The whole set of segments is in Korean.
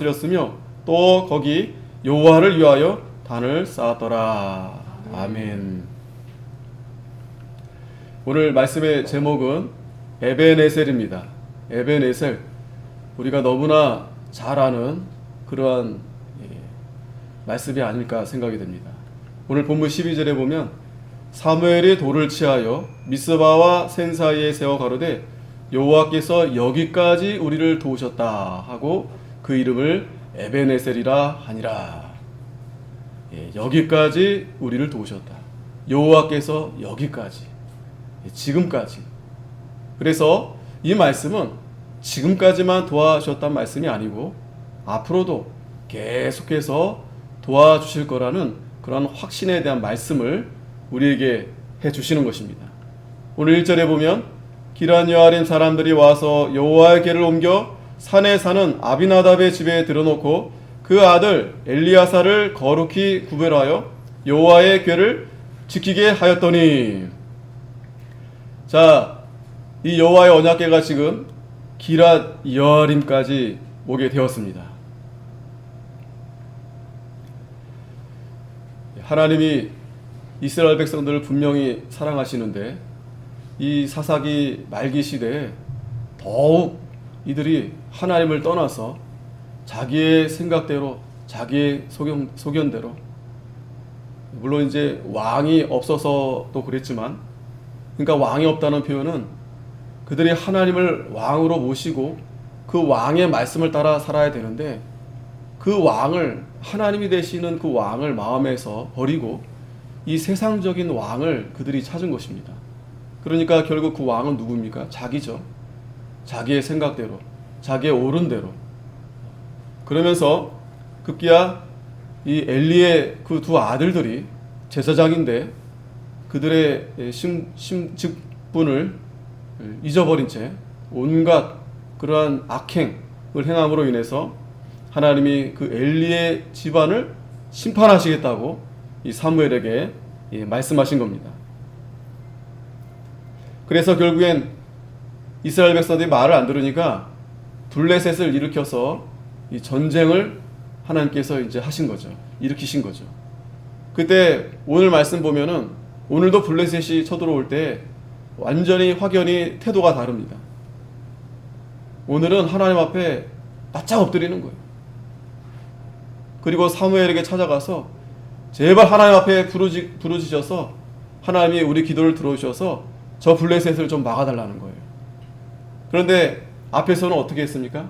드렸으며 또 거기 여호와를 위하여 단을 쌓았더라. 아멘. 오늘 말씀의 제목은 에벤에셀입니다. 에벤에셀, 우리가 너무나 잘 아는 그러한 말씀이 아닐까 생각이 됩니다. 오늘 본문 12절에 보면 사무엘이 돌을 취하여 미스바와 센 사이에 세워 가로되 여호와께서 여기까지 우리를 도우셨다 하고 그 이름을 에벤에셀이라 하니라. 여기까지 우리를 도우셨다. 여호와께서 여기까지, 지금까지. 그래서 이 말씀은 지금까지만 도와주셨단 말씀이 아니고 앞으로도 계속해서 도와주실 거라는 그런 확신에 대한 말씀을 우리에게 해주시는 것입니다. 오늘 1절에 보면 기란 여아림 사람들이 와서 여호와의 궤를 옮겨 산에 사는 아비나답의 집에 들여놓고 그 아들 엘리야사를 거룩히 구별하여 여호와의 궤를 지키게 하였더니, 자, 이 여호와의 언약궤가 지금 기랏 여아림까지 오게 되었습니다. 하나님이 이스라엘 백성들을 분명히 사랑하시는데 이 사사기 말기 시대에 더욱 이들이 하나님을 떠나서 자기의 생각대로, 자기의 소견대로, 물론 이제 왕이 없어서도 그랬지만, 그러니까 왕이 없다는 표현은 그들이 하나님을 왕으로 모시고 그 왕의 말씀을 따라 살아야 되는데 그 왕을, 하나님이 되시는 그 왕을 마음에서 버리고 이 세상적인 왕을 그들이 찾은 것입니다. 그러니까 결국 그 왕은 누굽니까? 자기죠. 자기의 생각대로, 자기의 옳은 대로. 그러면서 급기야 이 엘리의 그 두 아들들이 제사장인데 그들의 직분을 잊어버린 채 온갖 그러한 악행을 행함으로 인해서 하나님이 그 엘리의 집안을 심판하시겠다고 이 사무엘에게 말씀하신 겁니다. 그래서 결국엔 이스라엘 백성들이 말을 안 들으니까 블레셋을 일으켜서 이 전쟁을 하나님께서 이제 하신 거죠. 일으키신 거죠. 그때 오늘 말씀 보면은 오늘도 블레셋이 쳐들어올 때 완전히 확연히 태도가 다릅니다. 오늘은 하나님 앞에 바짝 엎드리는 거예요. 그리고 사무엘에게 찾아가서 제발 하나님 앞에 부르짖어서 하나님이 우리 기도를 들어주셔서 저 블레셋을 좀 막아달라는 거예요. 그런데 앞에서는 어떻게 했습니까?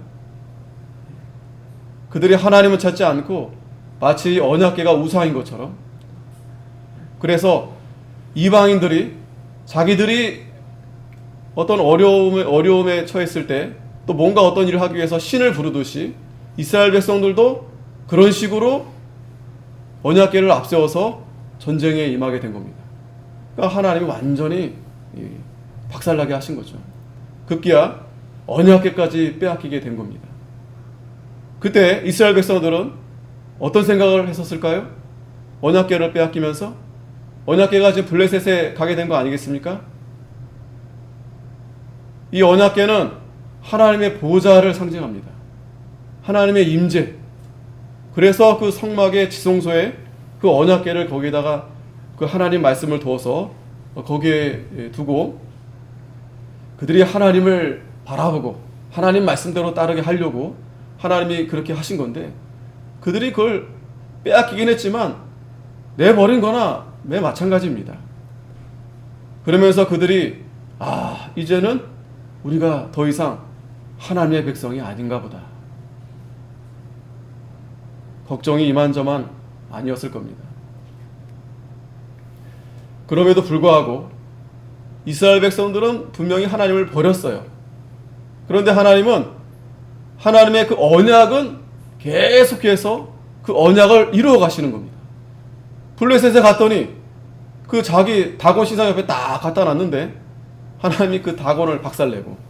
그들이 하나님을 찾지 않고 마치 언약궤가 우상인 것처럼, 그래서 이방인들이 자기들이 어떤 어려움에 처했을 때 또 뭔가 어떤 일을 하기 위해서 신을 부르듯이 이스라엘 백성들도 그런 식으로 언약궤를 앞세워서 전쟁에 임하게 된 겁니다. 그러니까 하나님이 완전히 박살나게 하신 거죠. 급기야 언약궤까지 빼앗기게 된 겁니다. 그때 이스라엘 백성들은 어떤 생각을 했었을까요? 언약궤를 빼앗기면서 언약궤가 지금 블레셋에 가게 된 거 아니겠습니까? 이 언약궤는 하나님의 보좌를 상징합니다. 하나님의 임재. 그래서 그 성막의 지성소에 그 언약궤를 거기다가 그 하나님 말씀을 두어서 거기에 두고 그들이 하나님을 바라보고 하나님 말씀대로 따르게 하려고 하나님이 그렇게 하신 건데 그들이 그걸 빼앗기긴 했지만 내버린 거나 매 마찬가지입니다. 그러면서 그들이 이제는 우리가 더 이상 하나님의 백성이 아닌가 보다. 걱정이 이만저만 아니었을 겁니다. 그럼에도 불구하고 이스라엘 백성들은 분명히 하나님을 버렸어요. 그런데 하나님은 하나님의 그 언약은 계속해서 그 언약을 이루어 가시는 겁니다. 블레셋에 갔더니 그 자기 다곤 신상 옆에 딱 갖다 놨는데 하나님이 그 다곤을 박살내고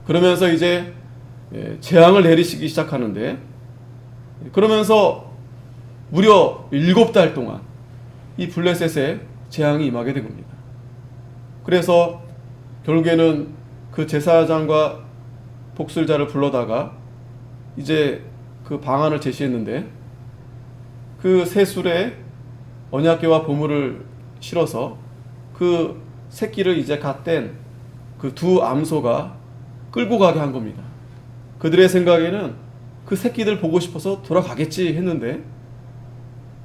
그러면서 이제 재앙을 내리시기 시작하는데, 그러면서 무려 7달 동안 이 블레셋에 재앙이 임하게 된 겁니다. 그래서 결국에는 그 제사장과 복술자를 불러다가 이제 그 방안을 제시했는데 그 새 술에 언약궤와 보물을 실어서 그 새끼를 이제 갓 뗀 그 두 암소가 끌고 가게 한 겁니다. 그들의 생각에는 그 새끼들 보고 싶어서 돌아가겠지 했는데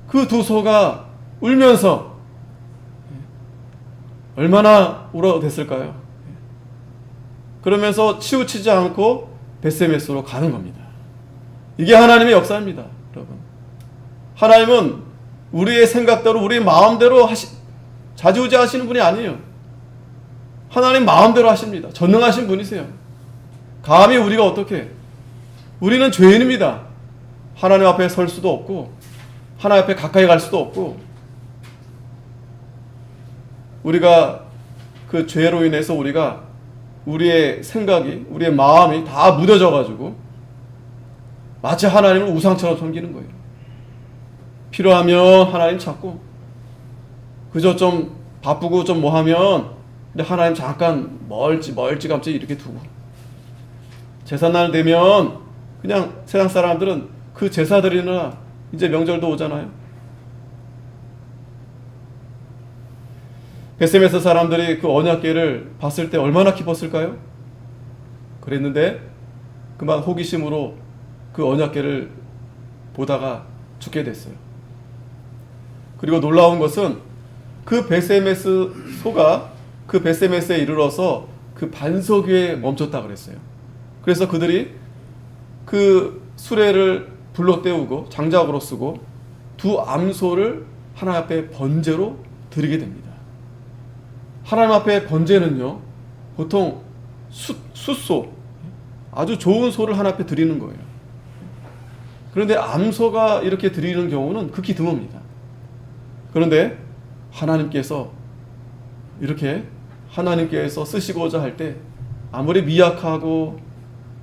그 두 소가 울면서 얼마나 울어댔을까요? 그러면서 치우치지 않고 벳세메스로 가는 겁니다. 이게 하나님의 역사입니다, 여러분. 하나님은 우리의 생각대로, 우리의 마음대로 좌지우지하시는 분이 아니에요. 하나님 마음대로 하십니다. 전능하신 분이세요. 감히 우리가 어떻게? 우리는 죄인입니다. 하나님 앞에 설 수도 없고 하나님 앞에 가까이 갈 수도 없고 우리가 그 죄로 인해서 우리의 생각이, 우리의 마음이 다 무뎌져 가지고 마치 하나님을 우상처럼 섬기는 거예요. 필요하면 하나님 찾고 그저 좀 바쁘고 좀 뭐 하면 근데 하나님 잠깐 멀찌감치 이렇게 두고 제사날 되면 그냥 세상 사람들은 그 제사 드리느라 이제 명절도 오잖아요. 벳세메스 사람들이 그 언약궤를 봤을 때 얼마나 기뻤을까요? 그랬는데 그만 호기심으로 그 언약궤를 보다가 죽게 됐어요. 그리고 놀라운 것은 그 벳세메스 소가 그 벳세메스에 이르러서 그 반석 위에 멈췄다 그랬어요. 그래서 그들이 그 수레를 불로 때우고 장작으로 쓰고 두 암소를 하나님 앞에 번제로 드리게 됩니다. 하나님 앞에 번제는요, 보통 숫소, 아주 좋은 소를 하나님 앞에 드리는 거예요. 그런데 암소가 이렇게 드리는 경우는 극히 드뭅니다. 그런데 하나님께서 이렇게 하나님께서 쓰시고자 할 때 아무리 미약하고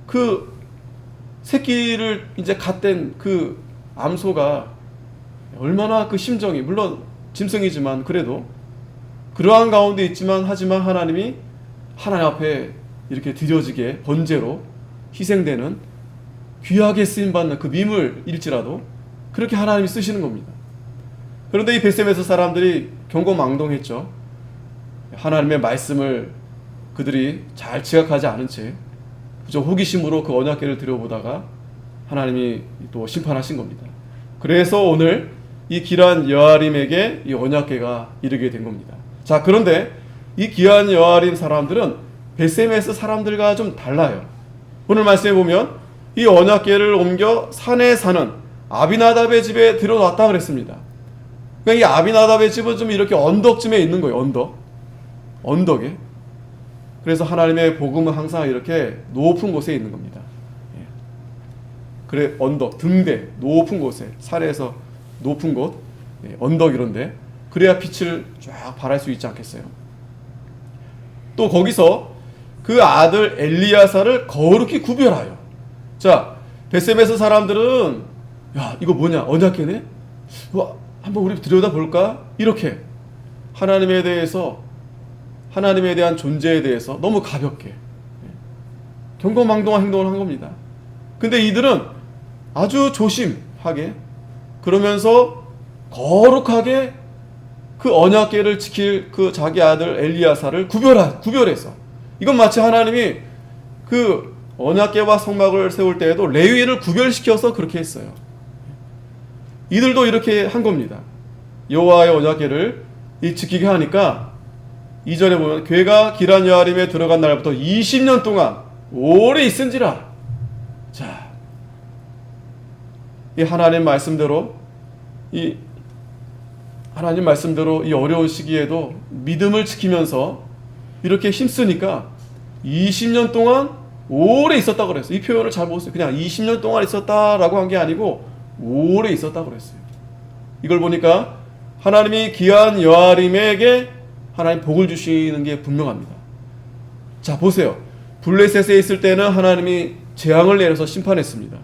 그 새끼를 이제 갓된 그 암소가 얼마나 그 심정이, 물론 짐승이지만 그래도 그러한 가운데 있지만 하지만 하나님이 하나님 앞에 이렇게 드려지게 번제로 희생되는 귀하게 쓰임받는 그 미물일지라도 그렇게 하나님이 쓰시는 겁니다. 그런데 이 벳세메스 사람들이 경고망동했죠. 하나님의 말씀을 그들이 잘 지각하지 않은 채 그저 호기심으로 그 언약궤를 들여보다가 하나님이 또 심판하신 겁니다. 그래서 오늘 이 기란 여아림에게 이 언약궤가 이르게 된 겁니다. 자, 그런데 이 기란 여아림 사람들은 벳세메스 사람들과 좀 달라요. 오늘 말씀해 보면 이 언약궤를 옮겨 산에 사는 아비나답의 집에 들여놨다 그랬습니다. 그러니까 이 아비나답의 집은 좀 이렇게 언덕쯤에 있는 거예요. 언덕에. 그래서 하나님의 복음은 항상 이렇게 높은 곳에 있는 겁니다. 그래, 언덕, 등대, 높은 곳에, 산에서 높은 곳, 언덕 이런데 그래야 빛을 쫙 발할 수 있지 않겠어요? 또 거기서 그 아들 엘리야사를 거룩히 구별하여. 자, 벳세메스 사람들은 야, 이거 뭐냐? 언약궤네? 한번 우리 들여다볼까? 이렇게 하나님에 대한 존재에 대해서 너무 가볍게 경거망동한 행동을 한 겁니다. 근데 이들은 아주 조심하게 그러면서 거룩하게 그 언약궤를 지킬 그 자기 아들 엘리야사를 구별해서 이건 마치 하나님이 그 언약궤와 성막을 세울 때에도 레위인을 구별시켜서 그렇게 했어요. 이들도 이렇게 한 겁니다. 여호와의 언약궤를 지키게 하니까 이전에 보면 궤가 기란 여아림에 들어간 날부터 20년 동안 오래 있은지라. 자, 이 하나님 말씀대로 이 어려운 시기에도 믿음을 지키면서 이렇게 힘쓰니까 20년 동안 오래 있었다고 그랬어요. 이 표현을 잘 보세요. 그냥 20년 동안 있었다라고 한 게 아니고 오래 있었다고 그랬어요. 이걸 보니까 하나님이 기한 여아림에게 하나님 복을 주시는 게 분명합니다. 자, 보세요. 블레셋에 있을 때는 하나님이 재앙을 내려서 심판했습니다.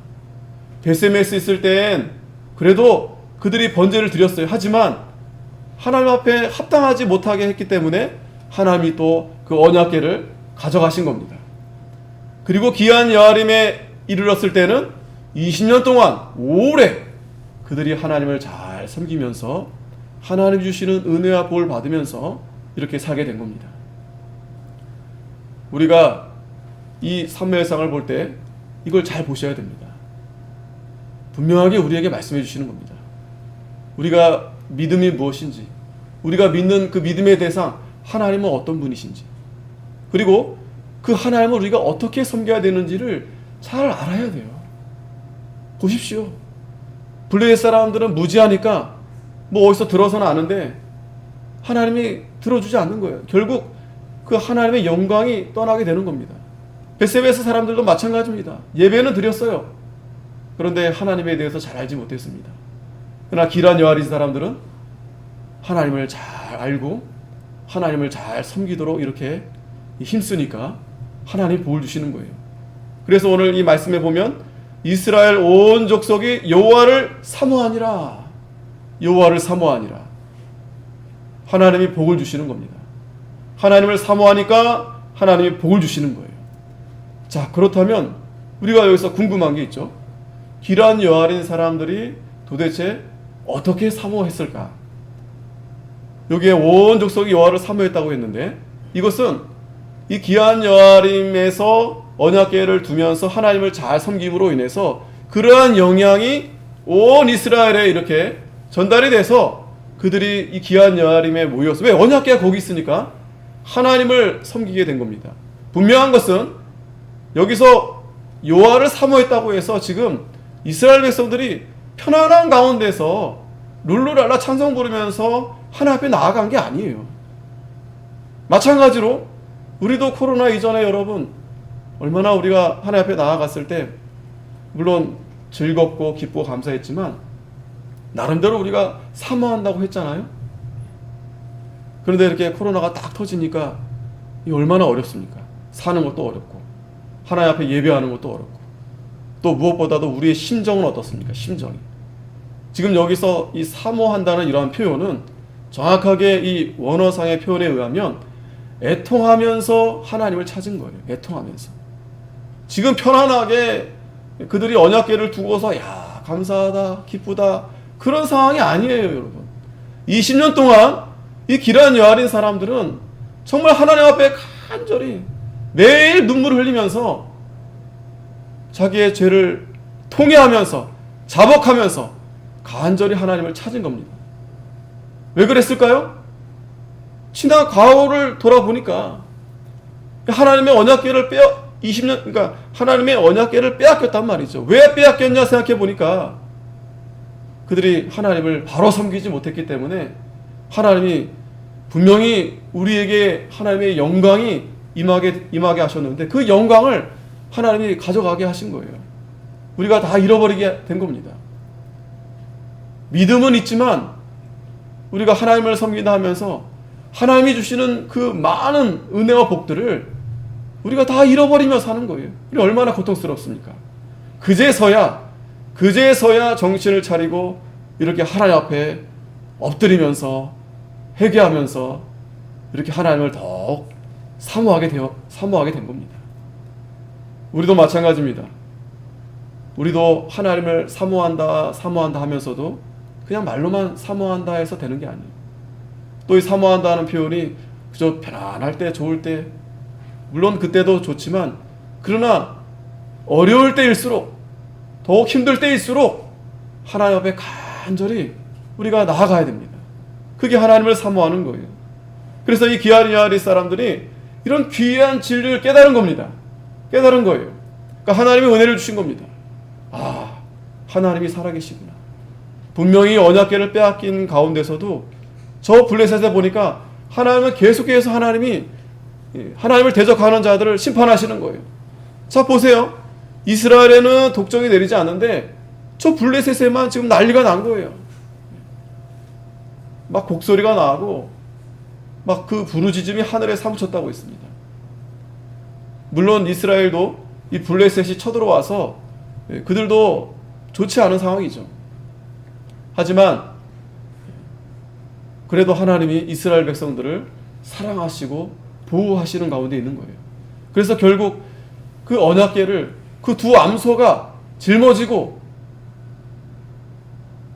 벳세메스 있을 땐 그래도 그들이 번제를 드렸어요. 하지만 하나님 앞에 합당하지 못하게 했기 때문에 하나님이 또 그 언약궤를 가져가신 겁니다. 그리고 기한 여아림에 이르렀을 때는 20년 동안 오래 그들이 하나님을 잘 섬기면서 하나님 주시는 은혜와 복을 받으면서 이렇게 살게 된 겁니다. 우리가 이 사무엘상을 볼 때 이걸 잘 보셔야 됩니다. 분명하게 우리에게 말씀해 주시는 겁니다. 우리가 믿음이 무엇인지, 우리가 믿는 그 믿음의 대상 하나님은 어떤 분이신지, 그리고 그 하나님을 우리가 어떻게 섬겨야 되는지를 잘 알아야 돼요. 보십시오. 블레셋 사람들은 무지하니까 뭐 어디서 들어서는 아는데 하나님이 들어주지 않는 거예요. 결국 그 하나님의 영광이 떠나게 되는 겁니다. 베세베스 사람들도 마찬가지입니다. 예배는 드렸어요. 그런데 하나님에 대해서 잘 알지 못했습니다. 그러나 기란 여아린 사람들은 하나님을 잘 알고 하나님을 잘 섬기도록 이렇게 힘쓰니까 하나님 복을 주시는 거예요. 그래서 오늘 이 말씀에 보면 이스라엘 온 족속이 여호와를 사모하니라. 여호와를 사모하니라. 하나님이 복을 주시는 겁니다. 하나님을 사모하니까 하나님이 복을 주시는 거예요. 자, 그렇다면 우리가 여기서 궁금한 게 있죠. 기란 여아린 사람들이 도대체 어떻게 사모했을까? 여기에 온 족속이 여호와를 사모했다고 했는데 이것은 이 기한 여아림에서 언약궤를 두면서 하나님을 잘 섬김으로 인해서 그러한 영향이 온 이스라엘에 이렇게 전달이 돼서 그들이 이 기한 여아림에 모여서, 왜? 언약궤가 거기 있으니까 하나님을 섬기게 된 겁니다. 분명한 것은 여기서 여호와를 사모했다고 해서 지금 이스라엘 백성들이 편안한 가운데서 룰루랄라 찬송 부르면서 하나님 앞에 나아간 게 아니에요. 마찬가지로 우리도 코로나 이전에 여러분 얼마나 우리가 하나님 앞에 나아갔을 때 물론 즐겁고 기쁘고 감사했지만 나름대로 우리가 사모한다고 했잖아요. 그런데 이렇게 코로나가 딱 터지니까 이 얼마나 어렵습니까? 사는 것도 어렵고 하나님 앞에 예배하는 것도 어렵고 또 무엇보다도 우리의 심정은 어떻습니까? 심정이. 지금 여기서 이 사모한다는 이러한 표현은 정확하게 이 원어상의 표현에 의하면 애통하면서 하나님을 찾은 거예요. 애통하면서. 지금 편안하게 그들이 언약궤를 두고서 야 감사하다 기쁘다 그런 상황이 아니에요, 여러분. 20년 동안 이 기란 여아린 사람들은 정말 하나님 앞에 간절히 매일 눈물을 흘리면서 자기의 죄를 통회하면서 자복하면서 간절히 하나님을 찾은 겁니다. 왜 그랬을까요? 지난 과거를 돌아보니까 하나님의 언약궤를 20년, 그러니까 하나님의 언약궤를 빼앗겼단 말이죠. 왜 빼앗겼냐 생각해 보니까 그들이 하나님을 바로 섬기지 못했기 때문에 하나님이 분명히 우리에게 하나님의 영광이 임하게 하셨는데 그 영광을 하나님이 가져가게 하신 거예요. 우리가 다 잃어버리게 된 겁니다. 믿음은 있지만 우리가 하나님을 섬긴다 하면서 하나님이 주시는 그 많은 은혜와 복들을 우리가 다 잃어버리며 사는 거예요. 우리 얼마나 고통스럽습니까? 그제서야 정신을 차리고 이렇게 하나님 앞에 엎드리면서 회개하면서 이렇게 하나님을 더욱 사모하게 된 겁니다. 우리도 마찬가지입니다. 우리도 하나님을 사모한다 하면서도 그냥 말로만 사모한다 해서 되는 게 아니에요. 또 이 사모한다는 표현이 그저 편안할 때, 좋을 때, 물론 그때도 좋지만 그러나 어려울 때일수록 더욱 힘들 때일수록 하나님 앞에 간절히 우리가 나아가야 됩니다. 그게 하나님을 사모하는 거예요. 그래서 이 기한 여아린 사람들이 이런 귀한 진리를 깨달은 겁니다. 깨달은 거예요. 그러니까 하나님이 은혜를 주신 겁니다. 아, 하나님이 살아계시구나. 분명히 언약궤를 빼앗긴 가운데서도 저 블레셋에 보니까 하나님은 계속해서 하나님을 대적하는 자들을 심판하시는 거예요. 자, 보세요. 이스라엘에는 독정이 내리지 않는데 저 블레셋에만 지금 난리가 난 거예요. 막 곡소리가 나고 막 그 부르짖음이 하늘에 사무쳤다고 했습니다. 물론 이스라엘도 이 블레셋이 쳐들어와서 그들도 좋지 않은 상황이죠. 하지만 그래도 하나님이 이스라엘 백성들을 사랑하시고 보호하시는 가운데 있는 거예요. 그래서 결국 그 언약궤를 그 두 암소가 짊어지고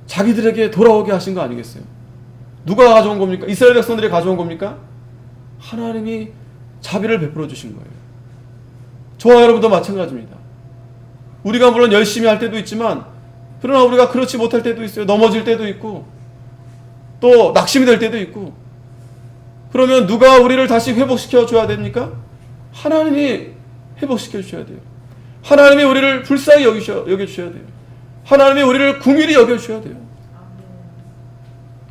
자기들에게 돌아오게 하신 거 아니겠어요? 누가 가져온 겁니까? 이스라엘 백성들이 가져온 겁니까? 하나님이 자비를 베풀어 주신 거예요. 저와 여러분도 마찬가지입니다. 우리가 물론 열심히 할 때도 있지만 그러나 우리가 그렇지 못할 때도 있어요. 넘어질 때도 있고 또 낙심이 될 때도 있고. 그러면 누가 우리를 다시 회복시켜 줘야 됩니까? 하나님이 회복시켜 주셔야 돼요. 하나님이 우리를 불쌍히 여겨주셔야 돼요. 하나님이 우리를 긍휼히 여겨주셔야 돼요.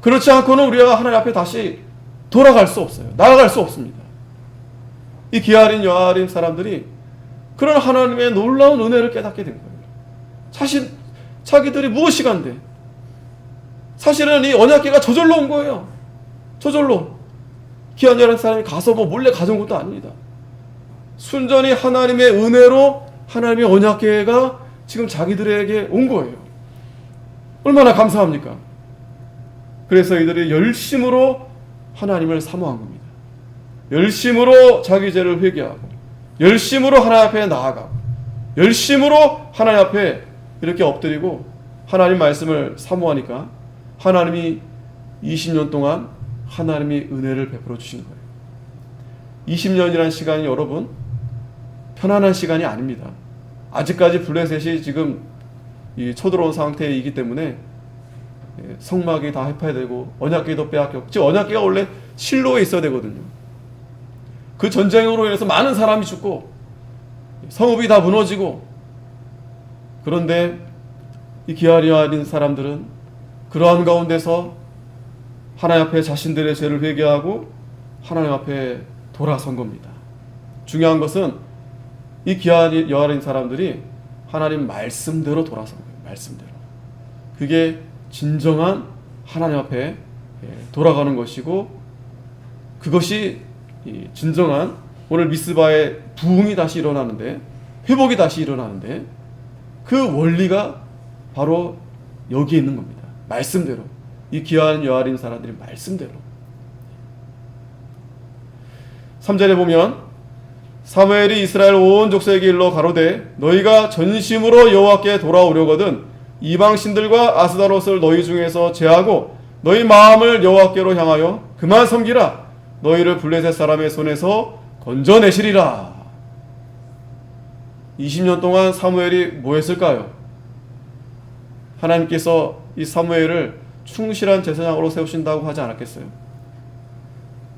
그렇지 않고는 우리가 하나님 앞에 다시 돌아갈 수 없어요. 나아갈 수 없습니다. 이 기아린 여아린 사람들이 그런 하나님의 놀라운 은혜를 깨닫게 된 거예요. 자기들이 무엇이 간데 사실은 이 언약궤가 저절로 온 거예요. 저절로. 기아린 여아린 사람이 가서 몰래 가져온 것도 아닙니다. 순전히 하나님의 은혜로 하나님의 언약궤가 지금 자기들에게 온 거예요. 얼마나 감사합니까? 그래서 이들이 열심으로 하나님을 사모한 겁니다. 열심으로 자기 죄를 회개하고 열심으로 하나님 앞에 나아가고 열심으로 하나님 앞에 이렇게 엎드리고 하나님 말씀을 사모하니까 하나님이 20년 동안 하나님이 은혜를 베풀어 주신 거예요. 20년이라는 시간이 여러분 편안한 시간이 아닙니다. 아직까지 블레셋이 지금 쳐들어온 상태이기 때문에 성막이 다 해파되고 언약궤도 빼앗겼고, 즉 언약궤가 원래 실로에 있어야 되거든요. 그 전쟁으로 인해서 많은 사람이 죽고 성읍이 다 무너지고, 그런데 이 기아리아린 사람들은 그러한 가운데서 하나님 앞에 자신들의 죄를 회개하고 하나님 앞에 돌아선 겁니다. 중요한 것은 이 기아리아린 사람들이 하나님 말씀대로 돌아선 거예요. 말씀대로. 그게 진정한 하나님 앞에 돌아가는 것이고, 그것이 진정한 오늘 미스바의 부흥이 다시 일어나는데, 회복이 다시 일어나는데, 그 원리가 바로 여기에 있는 겁니다. 말씀대로. 이 귀한 여아린 사람들이 말씀대로. 3절에 보면 사무엘이 이스라엘 온 족속에게 일러 가로되 너희가 전심으로 여호와께 돌아오려거든 이방 신들과 아스다롯을 너희 중에서 제하고 너희 마음을 여호와께로 향하여 그만 섬기라. 너희를 블레셋 사람의 손에서 건져내시리라. 20년 동안 사무엘이 뭐 했을까요? 하나님께서 이 사무엘을 충실한 제사장으로 세우신다고 하지 않았겠어요?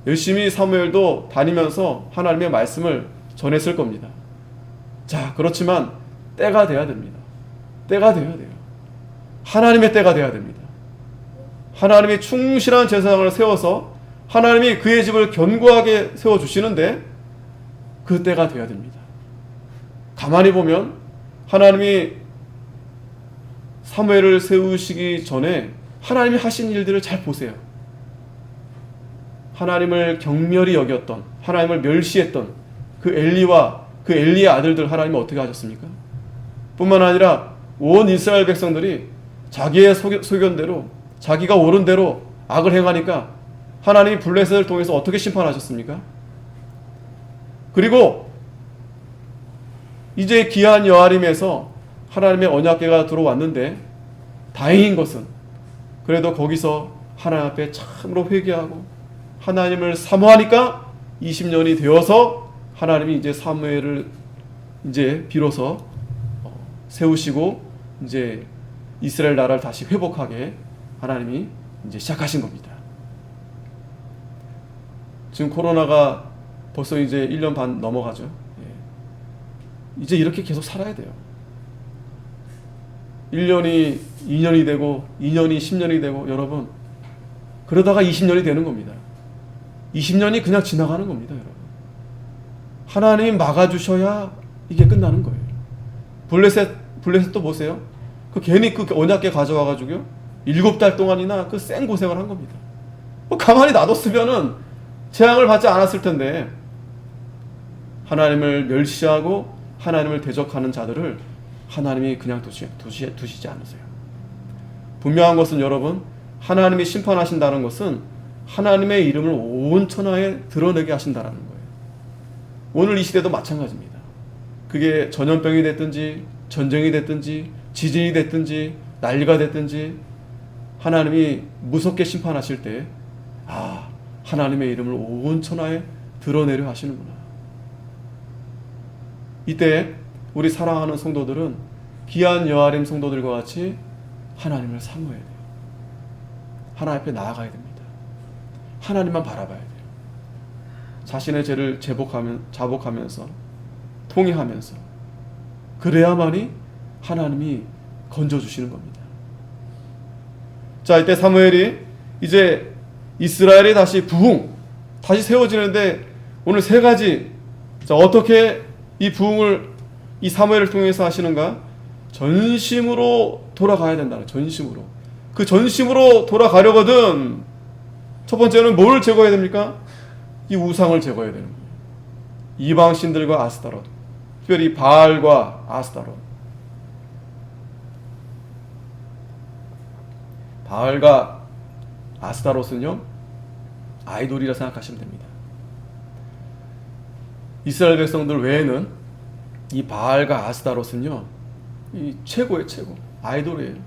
열심히 사무엘도 다니면서 하나님의 말씀을 전했을 겁니다. 자, 그렇지만 때가 돼야 됩니다. 때가 돼야 돼요. 하나님의 때가 돼야 됩니다. 하나님이 충실한 제사장을 세워서 하나님이 그의 집을 견고하게 세워주시는데 그 때가 돼야 됩니다. 가만히 보면 하나님이 사무엘을 세우시기 전에 하나님이 하신 일들을 잘 보세요. 하나님을 경멸히 여겼던, 하나님을 멸시했던 그 엘리와 그 엘리의 아들들 하나님이 어떻게 하셨습니까? 뿐만 아니라 온 이스라엘 백성들이 자기의 소견대로, 자기가 옳은 대로 악을 행하니까 하나님이 블레셋을 통해서 어떻게 심판하셨습니까? 그리고 이제 기한 여아림에서 하나님의 언약궤가 들어왔는데 다행인 것은 그래도 거기서 하나님 앞에 참으로 회개하고 하나님을 사모하니까 20년이 되어서 하나님이 이제 사무엘을 이제 비로소 세우시고 이제 이스라엘 나라를 다시 회복하게 하나님이 이제 시작하신 겁니다. 지금 코로나가 벌써 이제 1년 반 넘어가죠. 이제 이렇게 계속 살아야 돼요. 1년이 2년이 되고 2년이 10년이 되고 여러분 그러다가 20년이 되는 겁니다. 20년이 그냥 지나가는 겁니다. 여러분 하나님 막아주셔야 이게 끝나는 거예요. 블레셋도 보세요. 괜히 그 언약궤 가져와가지고요 7달 동안이나 그 쌩 고생을 한 겁니다. 가만히 놔뒀으면은 재앙을 받지 않았을 텐데 하나님을 멸시하고 하나님을 대적하는 자들을 하나님이 그냥 두시지 않으세요. 분명한 것은 여러분 하나님이 심판하신다는 것은 하나님의 이름을 온 천하에 드러내게 하신다는 거예요. 오늘 이 시대도 마찬가지입니다. 그게 전염병이 됐든지 전쟁이 됐든지 지진이 됐든지 난리가 됐든지 하나님이 무섭게 심판하실 때 하나님의 이름을 온 천하에 드러내려 하시는구나. 이때 우리 사랑하는 성도들은 귀한 여아림 성도들과 같이 하나님을 사모해야 돼요. 하나님 앞에 나아가야 됩니다. 하나님만 바라봐야 돼요. 자신의 죄를 자복하면서 통회하면서 그래야만이 하나님이 건져주시는 겁니다. 자, 이때 사무엘이 이제 이스라엘이 다시 다시 세워지는데 오늘 세 가지, 자, 어떻게 이 부흥을 이 사무엘을 통해서 하시는가? 전심으로 돌아가야 된다는, 전심으로. 그 전심으로 돌아가려거든 첫 번째는 뭘 제거해야 됩니까? 이 우상을 제거해야 되는 거예요. 이방 신들과 아스타롯, 특별히 바알과 아스타롯. 바알과 아스타롯은요, 아이돌이라 생각하시면 됩니다. 이스라엘 백성들 외에는 이 바알과 아스타롯은요, 이 최고예요, 최고. 아이돌이에요. 네.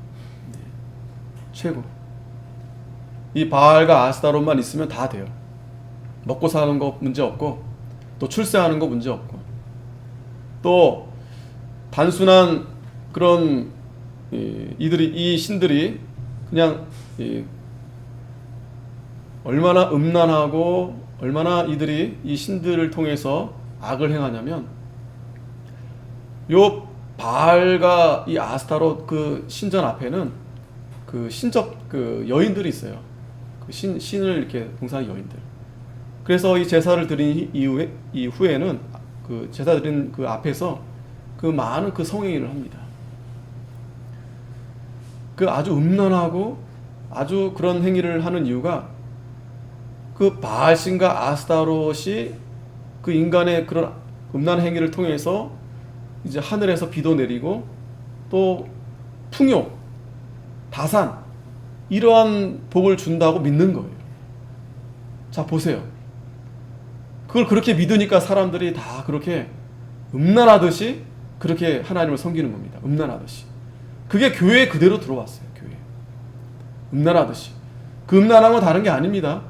최고. 이 바알과 아스타롯만 있으면 다 돼요. 먹고 사는 거 문제 없고, 또 출세하는 거 문제 없고, 또 단순한 그런 이 신들이 그냥 얼마나 음란하고 얼마나 이들이 이 신들을 통해서 악을 행하냐면, 요 바알과 이 아스타롯 그 신전 앞에는 그 신적 그 여인들이 있어요. 그 신을 이렇게 봉사하는 여인들. 그래서 이 제사를 드린 이후에는 그 제사 드린 그 앞에서 그 많은 그 성행위를 합니다. 그 아주 음란하고 아주 그런 행위를 하는 이유가 그 바알신과 아스타롯이 그 인간의 그런 음란 행위를 통해서 이제 하늘에서 비도 내리고 또 풍요, 다산 이러한 복을 준다고 믿는 거예요. 자, 보세요. 그걸 그렇게 믿으니까 사람들이 다 그렇게 음란하듯이 그렇게 하나님을 섬기는 겁니다. 음란하듯이. 그게 교회에 그대로 들어왔어요. 교회에. 음란하듯이. 그 음란함은 다른 게 아닙니다.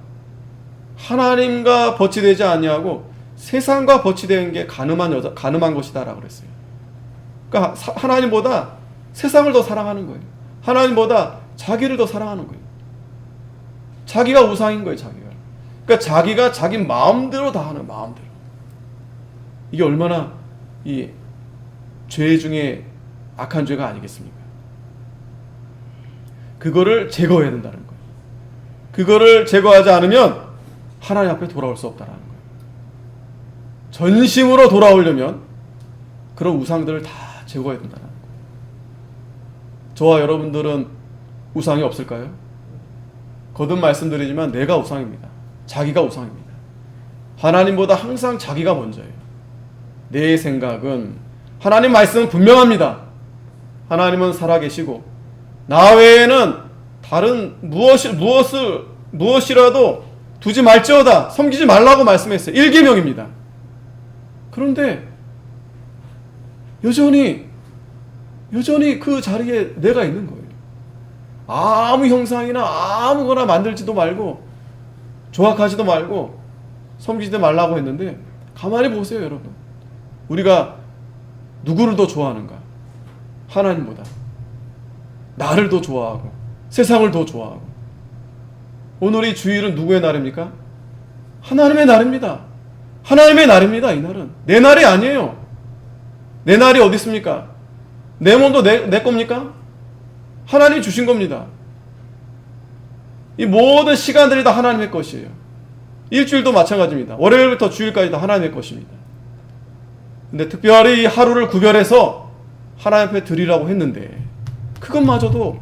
하나님과 버치되지 아니하고 세상과 버치된 게 가늠한 것이다라고 그랬어요. 그러니까 하나님보다 세상을 더 사랑하는 거예요. 하나님보다 자기를 더 사랑하는 거예요. 자기가 우상인 거예요, 자기가. 그러니까 자기가 자기 마음대로 다 하는, 마음대로. 이게 얼마나 이 죄 중에 악한 죄가 아니겠습니까? 그거를 제거해야 된다는 거예요. 그거를 제거하지 않으면 하나님 앞에 돌아올 수 없다는 거예요. 전심으로 돌아오려면 그런 우상들을 다 제거해야 된다는 거예요. 저와 여러분들은 우상이 없을까요? 거듭 말씀드리지만 내가 우상입니다. 자기가 우상입니다. 하나님보다 항상 자기가 먼저예요. 내 생각은, 하나님 말씀은 분명합니다. 하나님은 살아계시고 나 외에는 다른 무엇이라도 두지 말지어다, 섬기지 말라고 말씀했어요. 1계명입니다. 그런데 여전히 그 자리에 내가 있는 거예요. 아무 형상이나 아무거나 만들지도 말고 조각하지도 말고 섬기지도 말라고 했는데, 가만히 보세요, 여러분. 우리가 누구를 더 좋아하는가? 하나님보다. 나를 더 좋아하고 세상을 더 좋아하고. 오늘 이 주일은 누구의 날입니까? 하나님의 날입니다. 하나님의 날입니다. 이 날은 내 날이 아니에요. 내 날이 어디 있습니까? 내 몸도 내 겁니까? 하나님이 주신 겁니다. 이 모든 시간들이 다 하나님의 것이에요. 일주일도 마찬가지입니다. 월요일부터 주일까지 다 하나님의 것입니다. 근데 특별히 이 하루를 구별해서 하나님 앞에 드리라고 했는데 그것마저도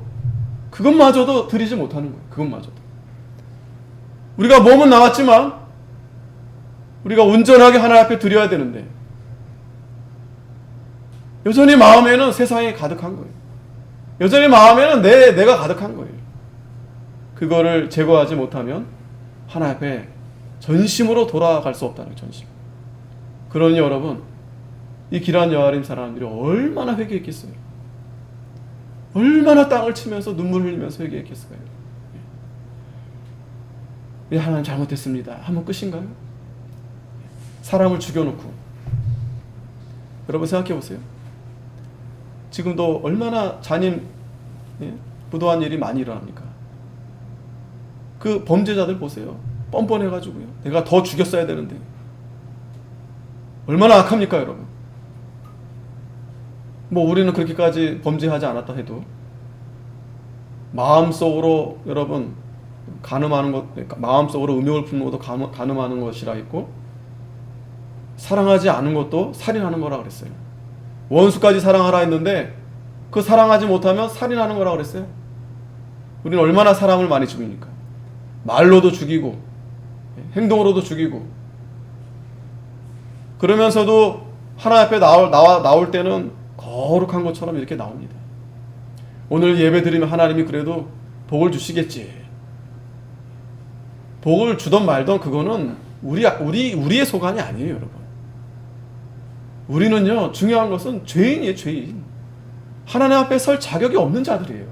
드리지 못하는 거예요. 그것마저도. 우리가 몸은 나왔지만 우리가 온전하게 하나님 앞에 드려야 되는데 여전히 마음에는 세상이 가득한 거예요. 여전히 마음에는 내가 가득한 거예요. 그거를 제거하지 못하면 하나님 앞에 전심으로 돌아갈 수 없다는, 전심. 그러니 여러분, 이 기란 여아림 사람들이 얼마나 회개했겠어요. 얼마나 땅을 치면서 눈물 흘리면서 회개했겠어요. 예, 하나님 잘못했습니다 하면 끝인가요? 사람을 죽여놓고, 여러분 생각해 보세요. 지금도 얼마나 잔인, 부도한 일이 많이 일어납니까? 그 범죄자들 보세요. 뻔뻔해가지고요. 내가 더 죽였어야 되는데. 얼마나 악합니까, 여러분? 뭐 우리는 그렇게까지 범죄하지 않았다 해도 마음속으로, 여러분, 간음하는 것, 마음속으로 음욕을 품는 것도 간음하는 것이라 했고, 사랑하지 않은 것도 살인하는 거라 그랬어요. 원수까지 사랑하라 했는데 그 사랑하지 못하면 살인하는 거라 그랬어요. 우리는 얼마나 사람을 많이 죽입니까? 말로도 죽이고 행동으로도 죽이고. 그러면서도 하나님 앞에 나올 때는 거룩한 것처럼 이렇게 나옵니다. 오늘 예배 드리면 하나님이 그래도 복을 주시겠지. 복을 주던 말던 그거는 우리의 소관이 아니에요, 여러분. 우리는요, 중요한 것은 죄인이에요, 죄인. 하나님 앞에 설 자격이 없는 자들이에요.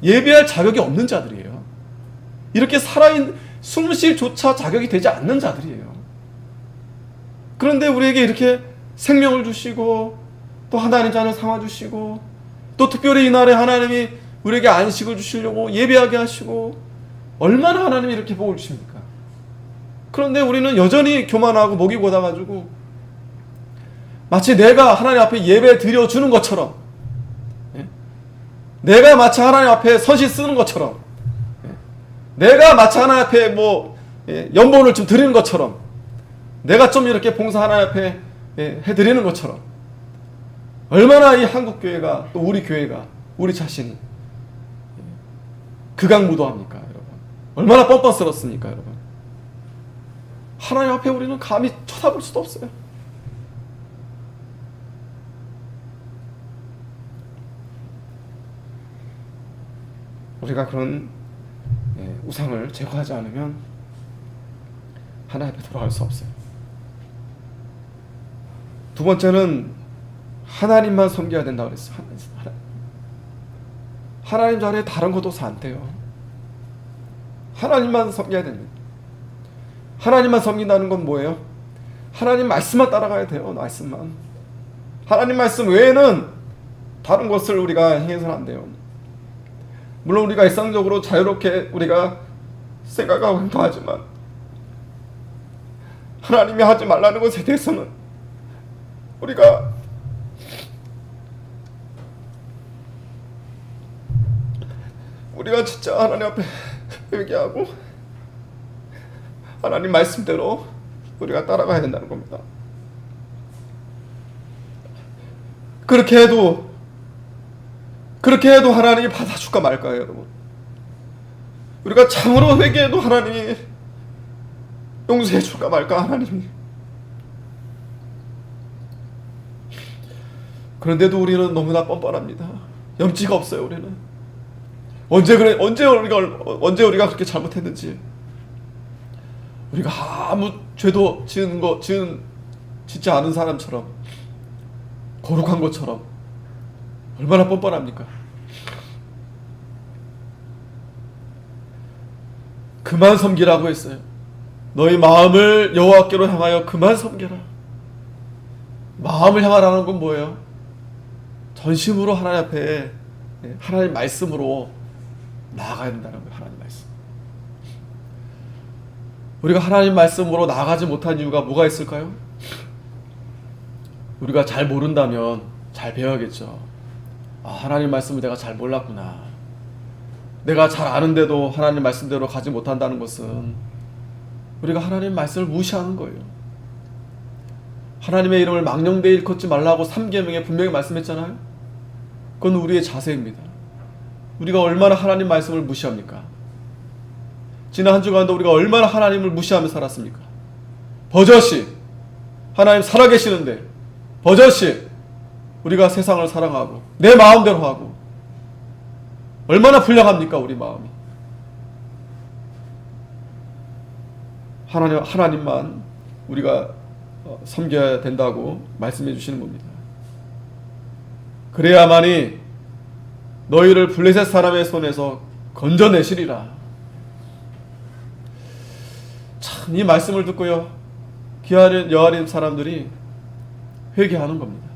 예배할 자격이 없는 자들이에요. 이렇게 숨쉴조차 자격이 되지 않는 자들이에요. 그런데 우리에게 이렇게 생명을 주시고, 또 하나님 잔을 삼아주시고, 또 특별히 이날에 하나님이 우리에게 안식을 주시려고 예배하게 하시고, 얼마나 하나님이 이렇게 복을 주십니까? 그런데 우리는 여전히 교만하고 목이 곧아가지고 마치 내가 하나님 앞에 예배 드려주는 것처럼, 내가 마치 하나님 앞에 선시 쓰는 것처럼, 내가 마치 하나님 앞에 연본을 좀 드리는 것처럼, 내가 좀 이렇게 봉사 하나님 앞에 해드리는 것처럼, 얼마나 이 한국교회가, 또 우리 교회가, 우리 자신이 극악무도합니까, 여러분? 얼마나 뻔뻔스럽습니까, 여러분? 하나님 앞에 우리는 감히 쳐다볼 수도 없어요. 우리가 그런 우상을 제거하지 않으면 하나님 앞에 돌아갈 수 없어요. 두 번째는 하나님만 섬겨야 된다고 그랬어요. 하나님 자리에 다른 것도 안 돼요. 하나님만 섬겨야 됩니다. 하나님만 섬긴다는 건 뭐예요? 하나님 말씀만 따라가야 돼요. 말씀만. 하나님 말씀 외에는 다른 것을 우리가 행해서는 안 돼요. 물론 우리가 일상적으로 자유롭게 우리가 생각하고 행동하지만 하나님이 하지 말라는 것에 대해서는 우리가 진짜 하나님 앞에 회개하고 하나님 말씀대로 우리가 따라가야 된다는 겁니다. 그렇게 해도 하나님이 받아줄까 말까요, 여러분? 우리가 참으로 회개해도 하나님이 용서해줄까 말까, 하나님이. 그런데도 우리는 너무나 뻔뻔합니다. 염치가 없어요, 우리는. 언제 우리가 그렇게 잘못했는지, 우리가 아무 죄도 짓지 않은 사람처럼, 거룩한 것처럼 얼마나 뻔뻔합니까? 그만 섬기라고 했어요. 너희 마음을 여호와께로 향하여 그만 섬겨라. 마음을 향하라는 건 뭐예요? 전심으로 하나님 앞에, 하나님 말씀으로 나아가야 된다는 거예요. 하나님 말씀. 우리가 하나님 말씀으로 나아가지 못한 이유가 뭐가 있을까요? 우리가 잘 모른다면 잘 배워야겠죠. 하나님 말씀을 내가 잘 몰랐구나. 내가 잘 아는데도 하나님 말씀대로 가지 못한다는 것은 우리가 하나님 말씀을 무시하는 거예요. 하나님의 이름을 망령되이 일컫지 말라고 3계명에 분명히 말씀했잖아요. 그건 우리의 자세입니다. 우리가 얼마나 하나님 말씀을 무시합니까? 지난 한 주간도 우리가 얼마나 하나님을 무시하며 살았습니까? 버젓이 하나님 살아계시는데 버젓이 우리가 세상을 사랑하고 내 마음대로 하고, 얼마나 불량합니까, 우리 마음이. 하나님만 우리가 섬겨야 된다고 말씀해 주시는 겁니다. 그래야만이 너희를 블레셋 사람의 손에서 건져내시리라. 참 이 말씀을 듣고요, 여아림 사람들이 회개하는 겁니다.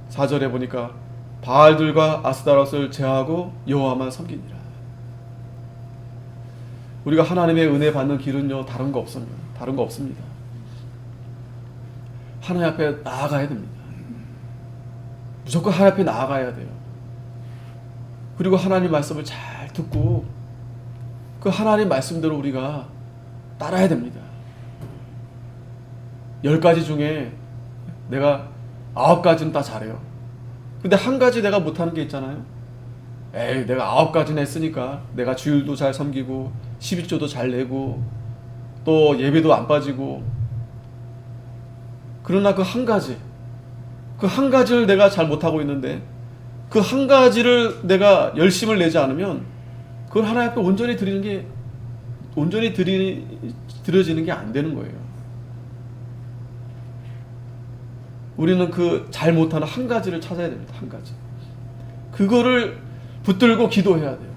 4절에 보니까 바알들과 아스타롯을 제하고 여호와만 섬기니라. 우리가 하나님의 은혜 받는 길은요, 다른 거 없습니다. 하나님 앞에 나아가야 됩니다. 무조건 하나님 앞에 나아가야 돼요. 그리고 하나님 말씀을 잘 듣고 그 하나님 말씀대로 우리가 따라야 됩니다. 10가지 중에 내가 9가지는 다 잘해요. 근데 한 가지 내가 못하는 게 있잖아요. 에이, 내가 9가지나 했으니까 내가 주일도 잘 섬기고 11조도 잘 내고 또 예배도 안 빠지고, 그러나 그 한 가지를 내가 잘 못하고 있는데 그 한 가지를 내가 열심을 내지 않으면 그걸 하나님 앞에 온전히 드려지는 게 안 되는 거예요. 우리는 그 잘 못하는 한 가지를 찾아야 됩니다. 한 가지. 그거를 붙들고 기도해야 돼요.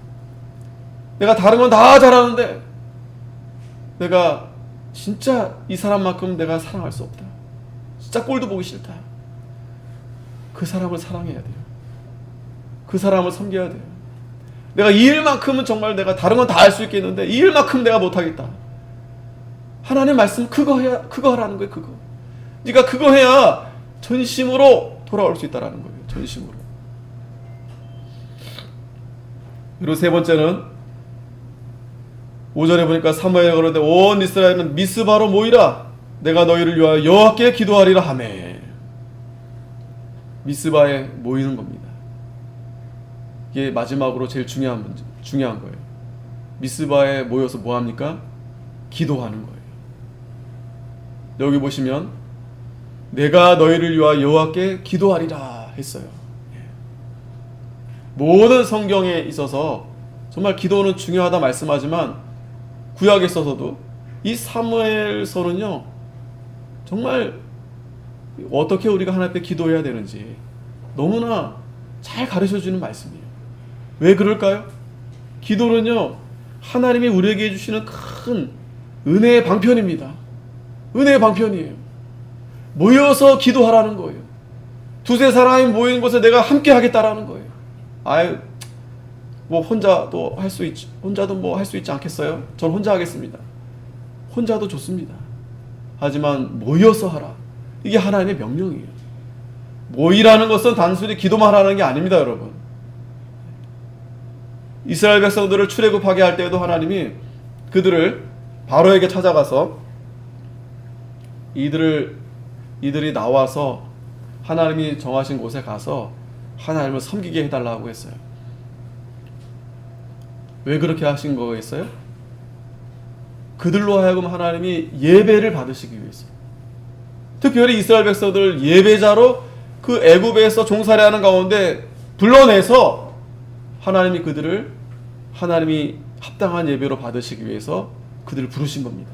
내가 다른 건 다 잘하는데 내가 진짜 이 사람만큼 내가 사랑할 수 없다. 진짜 꼴도 보기 싫다. 그 사람을 사랑해야 돼요. 그 사람을 섬겨야 돼요. 내가 이 일만큼은 정말 내가 다른 건 다 할 수 있겠는데 이 일만큼 내가 못하겠다. 하나님 말씀 그거 하라는 거예요. 그거. 네가 그거 해야 전심으로 돌아올 수 있다라는 거예요. 전심으로. 그리고 세 번째는 5절에 보니까 사무엘이 그러는데 온 이스라엘은 미스바로 모이라. 내가 너희를 위하여 여호와께 기도하리라 하매. 미스바에 모이는 겁니다. 이게 마지막으로 제일 중요한 거예요. 미스바에 모여서 뭐 합니까? 기도하는 거예요. 여기 보시면 내가 너희를 위하여 여호와께 기도하리라 했어요. 모든 성경에 있어서 정말 기도는 중요하다 말씀하지만 구약에 있어서도 이 사무엘서는요, 정말 어떻게 우리가 하나님 앞에 기도해야 되는지 너무나 잘 가르쳐주는 말씀이에요. 왜 그럴까요? 기도는요, 하나님이 우리에게 해주시는 큰 은혜의 방편입니다. 은혜의 방편이에요. 모여서 기도하라는 거예요. 두세 사람이 모이는 곳에 내가 함께 하겠다라는 거예요. 아유, 뭐 혼자도 할 수 있지, 혼자도 뭐 할 수 있지 않겠어요? 전 혼자 하겠습니다. 혼자도 좋습니다. 하지만 모여서 하라. 이게 하나님의 명령이에요. 모이라는 것은 단순히 기도만 하라는 게 아닙니다, 여러분. 이스라엘 백성들을 출애굽하게 할 때에도 하나님이 그들을 바로에게 찾아가서 이들이 나와서 하나님이 정하신 곳에 가서 하나님을 섬기게 해달라고 했어요. 왜 그렇게 하신 거겠어요? 그들로 하여금 하나님이 예배를 받으시기 위해서. 특별히 이스라엘 백성들 예배자로 그 애굽에서 종살이하는 가운데 불러내서 하나님이 그들을 하나님이 합당한 예배로 받으시기 위해서 그들을 부르신 겁니다.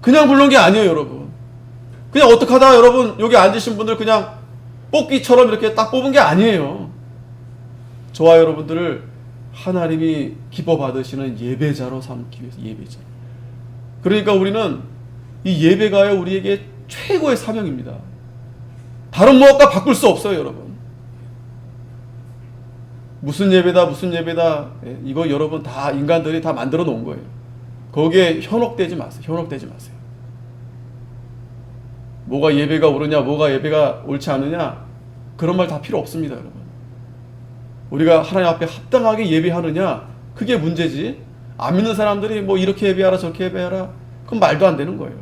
그냥 부른 게 아니에요, 여러분. 그냥 어떻게 하다가 여러분 여기 앉으신 분들 그냥 뽑기처럼 이렇게 딱 뽑은 게 아니에요. 저와 여러분들을 하나님이 기뻐 받으시는 예배자로 삼기 위해서. 예배자. 그러니까 우리는 이 예배가요, 우리에게 최고의 사명입니다. 다른 무엇과 바꿀 수 없어요, 여러분. 무슨 예배다, 이거 여러분 다 인간들이 다 만들어 놓은 거예요. 거기에 현혹되지 마세요. 뭐가 예배가 옳으냐, 뭐가 예배가 옳지 않느냐, 그런 말 다 필요 없습니다, 여러분. 우리가 하나님 앞에 합당하게 예배하느냐, 그게 문제지. 안 믿는 사람들이 뭐 이렇게 예배하라, 저렇게 예배하라, 그건 말도 안 되는 거예요.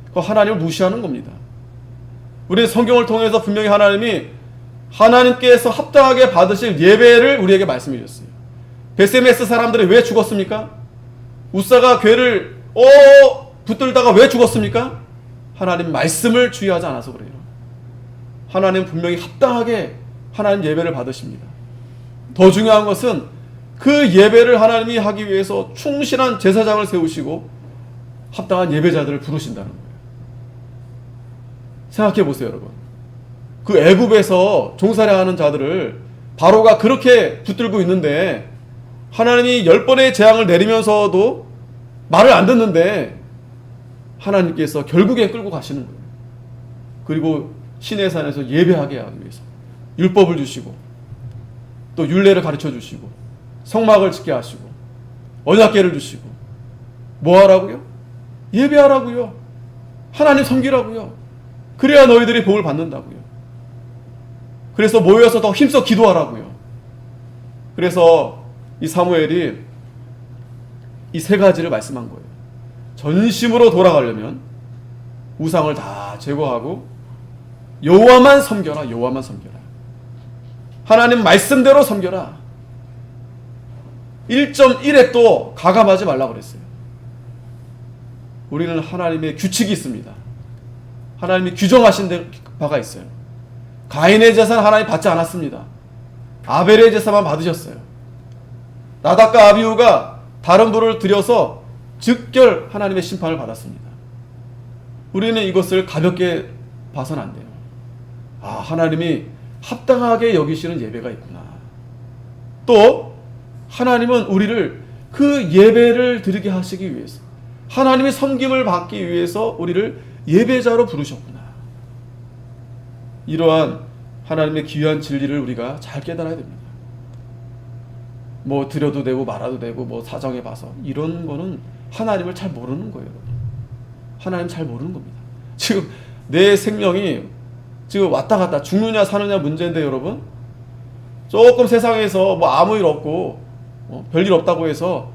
그건 하나님을 무시하는 겁니다. 우리 성경을 통해서 분명히 하나님께서 합당하게 받으실 예배를 우리에게 말씀해 주셨어요. 베세메스 사람들이 왜 죽었습니까? 우사가 괴를 붙들다가 왜 죽었습니까? 하나님 말씀을 주의하지 않아서 그래요. 하나님 분명히 합당하게 하나님 예배를 받으십니다. 더 중요한 것은 그 예배를 하나님이 하기 위해서 충실한 제사장을 세우시고 합당한 예배자들을 부르신다는 거예요. 생각해 보세요, 여러분. 그 애굽에서 종살이하는 자들을 바로가 그렇게 붙들고 있는데 하나님이 10번의 재앙을 내리면서도 말을 안 듣는데 하나님께서 결국에 끌고 가시는 거예요. 그리고 시내산에서 예배하게 하기 위해서 율법을 주시고 또 율례를 가르쳐 주시고 성막을 짓게 하시고 언약궤를 주시고 뭐 하라고요? 예배하라고요. 하나님 섬기라고요. 그래야 너희들이 복을 받는다고요. 그래서 모여서 더 힘써 기도하라고요. 그래서 이 사무엘이 이 세 가지를 말씀한 거예요. 전심으로 돌아가려면 우상을 다 제거하고 여호와만 섬겨라. 여호와만 섬겨라. 하나님 말씀대로 섬겨라. 1.1획도 가감하지 말라고 그랬어요. 우리는 하나님의 규칙이 있습니다. 하나님이 규정하신 바가 있어요. 가인의 제사는 하나님 받지 않았습니다. 아벨의 제사만 받으셨어요. 나답과 아비후가 다른 불을 들여서 즉결 하나님의 심판을 받았습니다. 우리는 이것을 가볍게 봐서는 안 돼요. 아, 하나님이 합당하게 여기시는 예배가 있구나. 또 하나님은 우리를 그 예배를 드리게 하시기 위해서, 하나님의 섬김을 받기 위해서 우리를 예배자로 부르셨구나. 이러한 하나님의 귀한 진리를 우리가 잘 깨달아야 됩니다. 뭐 드려도 되고 말아도 되고 뭐 사정해 봐서 이런 거는 하나님을 잘 모르는 거예요. 하나님 잘 모르는 겁니다. 지금 내 생명이 지금 왔다 갔다 죽느냐 사느냐 문제인데 여러분, 조금 세상에서 뭐 아무 일 없고 별일 없다고 해서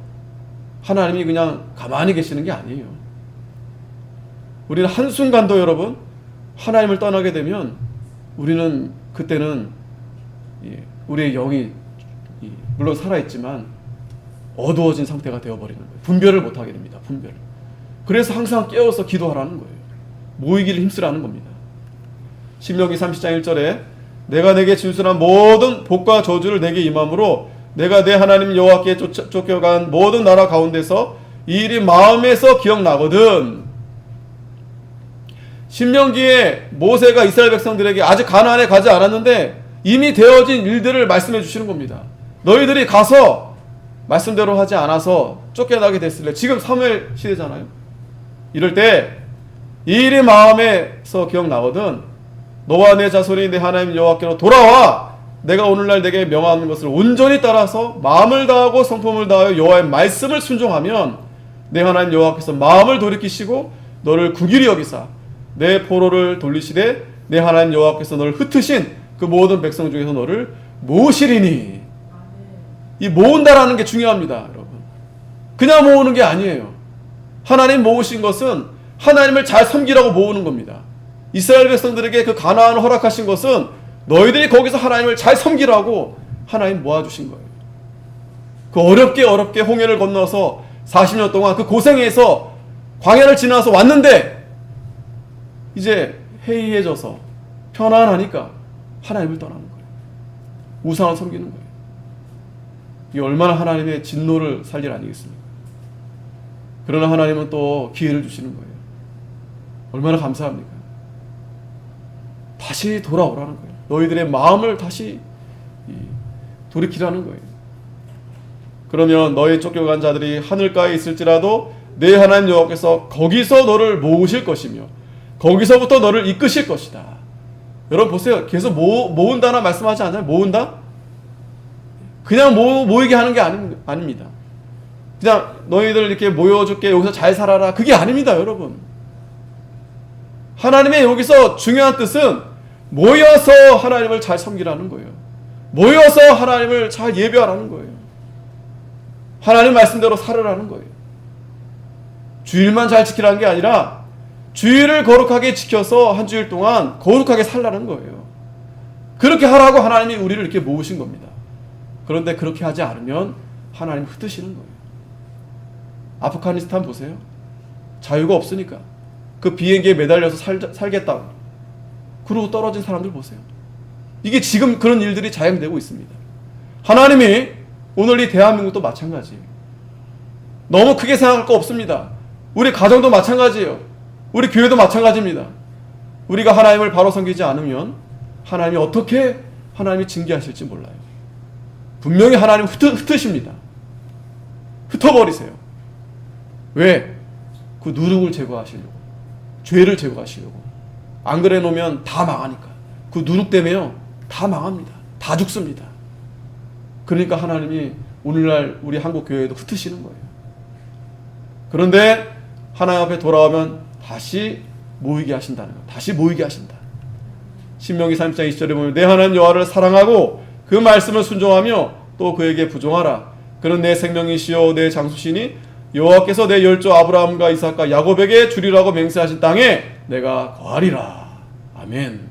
하나님이 그냥 가만히 계시는 게 아니에요. 우리는 한순간도 여러분 하나님을 떠나게 되면 우리는 그때는 우리의 영이 물론 살아있지만 어두워진 상태가 되어버리는 거예요. 분별을 못하게 됩니다. 분별을. 그래서 항상 깨어서 기도하라는 거예요. 모이기를 힘쓰라는 겁니다. 신명기 30장 1절에 내가 내게 진술한 모든 복과 저주를 내게 임함으로 내가 내 하나님 여호와께 쫓겨간 모든 나라 가운데서 이 일이 마음에서 기억나거든. 신명기에 모세가 이스라엘 백성들에게 아직 가나안에 가지 않았는데 이미 되어진 일들을 말씀해 주시는 겁니다. 너희들이 가서 말씀대로 하지 않아서 쫓겨나게 됐을래. 지금 사무엘 시대잖아요. 이럴 때 이 일이 마음에서 기억나거든. 너와 내 자손이 내 하나님 여호와께로 돌아와 내가 오늘날 내게 명하는 것을 온전히 따라서 마음을 다하고 성품을 다하여 여호와의 말씀을 순종하면 내 하나님 여호와께서 마음을 돌이키시고 너를 국일이 여기사 내 포로를 돌리시되 내 하나님 여호와께서 너를 흩으신 그 모든 백성 중에서 너를 모으시리니. 이 모은다라는 게 중요합니다, 여러분. 그냥 모으는 게 아니에요. 하나님 모으신 것은 하나님을 잘 섬기라고 모으는 겁니다. 이스라엘 백성들에게 그 가나안을 허락하신 것은 너희들이 거기서 하나님을 잘 섬기라고 하나님 모아주신 거예요. 그 어렵게 홍해를 건너서 40년 동안 그 고생해서 광야를 지나서 왔는데 이제 해이해져서 편안하니까 하나님을 떠나는 거예요. 우상을 섬기는 거예요. 이게 얼마나 하나님의 진노를 살 일 아니겠습니까? 그러나 하나님은 또 기회를 주시는 거예요. 얼마나 감사합니까? 다시 돌아오라는 거예요. 너희들의 마음을 다시 돌이키라는 거예요. 그러면 너희 쫓겨간 자들이 하늘가에 있을지라도 내 하나님 여호와께서 거기서 너를 모으실 것이며 거기서부터 너를 이끄실 것이다. 여러분 보세요. 계속 모은다나 말씀하지 않아요? 모은다? 그냥 모이게 하는 게 아닙니다. 그냥 너희들 이렇게 모여줄게 여기서 잘 살아라 그게 아닙니다, 여러분. 하나님의 여기서 중요한 뜻은 모여서 하나님을 잘 섬기라는 거예요. 모여서 하나님을 잘 예배하라는 거예요. 하나님 말씀대로 살으라는 거예요. 주일만 잘 지키라는 게 아니라 주일을 거룩하게 지켜서 한 주일 동안 거룩하게 살라는 거예요. 그렇게 하라고 하나님이 우리를 이렇게 모으신 겁니다. 그런데 그렇게 하지 않으면 하나님 흩으시는 거예요. 아프가니스탄 보세요. 자유가 없으니까 그 비행기에 매달려서 살겠다고 그러고 떨어진 사람들 보세요. 이게 지금 그런 일들이 자행되고 있습니다. 하나님이 오늘 이 대한민국도 마찬가지예요. 너무 크게 생각할 거 없습니다. 우리 가정도 마찬가지예요. 우리 교회도 마찬가지입니다. 우리가 하나님을 바로 섬기지 않으면 하나님이 어떻게 하나님이 징계하실지 몰라요. 분명히 하나님 흩으십니다. 흩어버리세요. 왜? 그 누룩을 제거하시려고, 죄를 제거하시려고. 안 그래 놓으면 다 망하니까. 그 누룩 때문에요, 다 망합니다. 다 죽습니다. 그러니까 하나님이 오늘날 우리 한국 교회에도 흩으시는 거예요. 그런데 하나님 앞에 돌아오면 다시 모이게 하신다는 거. 다시 모이게 하신다. 신명기 3장 20절에 보면 내 하나님 여호와를 사랑하고 그 말씀을 순종하며 또 그에게 부종하라. 그는 내 생명이시요 내 장수시니 여호와께서 내 열조 아브라함과 이삭과 야곱에게 주리라고 맹세하신 땅에 내가 거하리라. 아멘.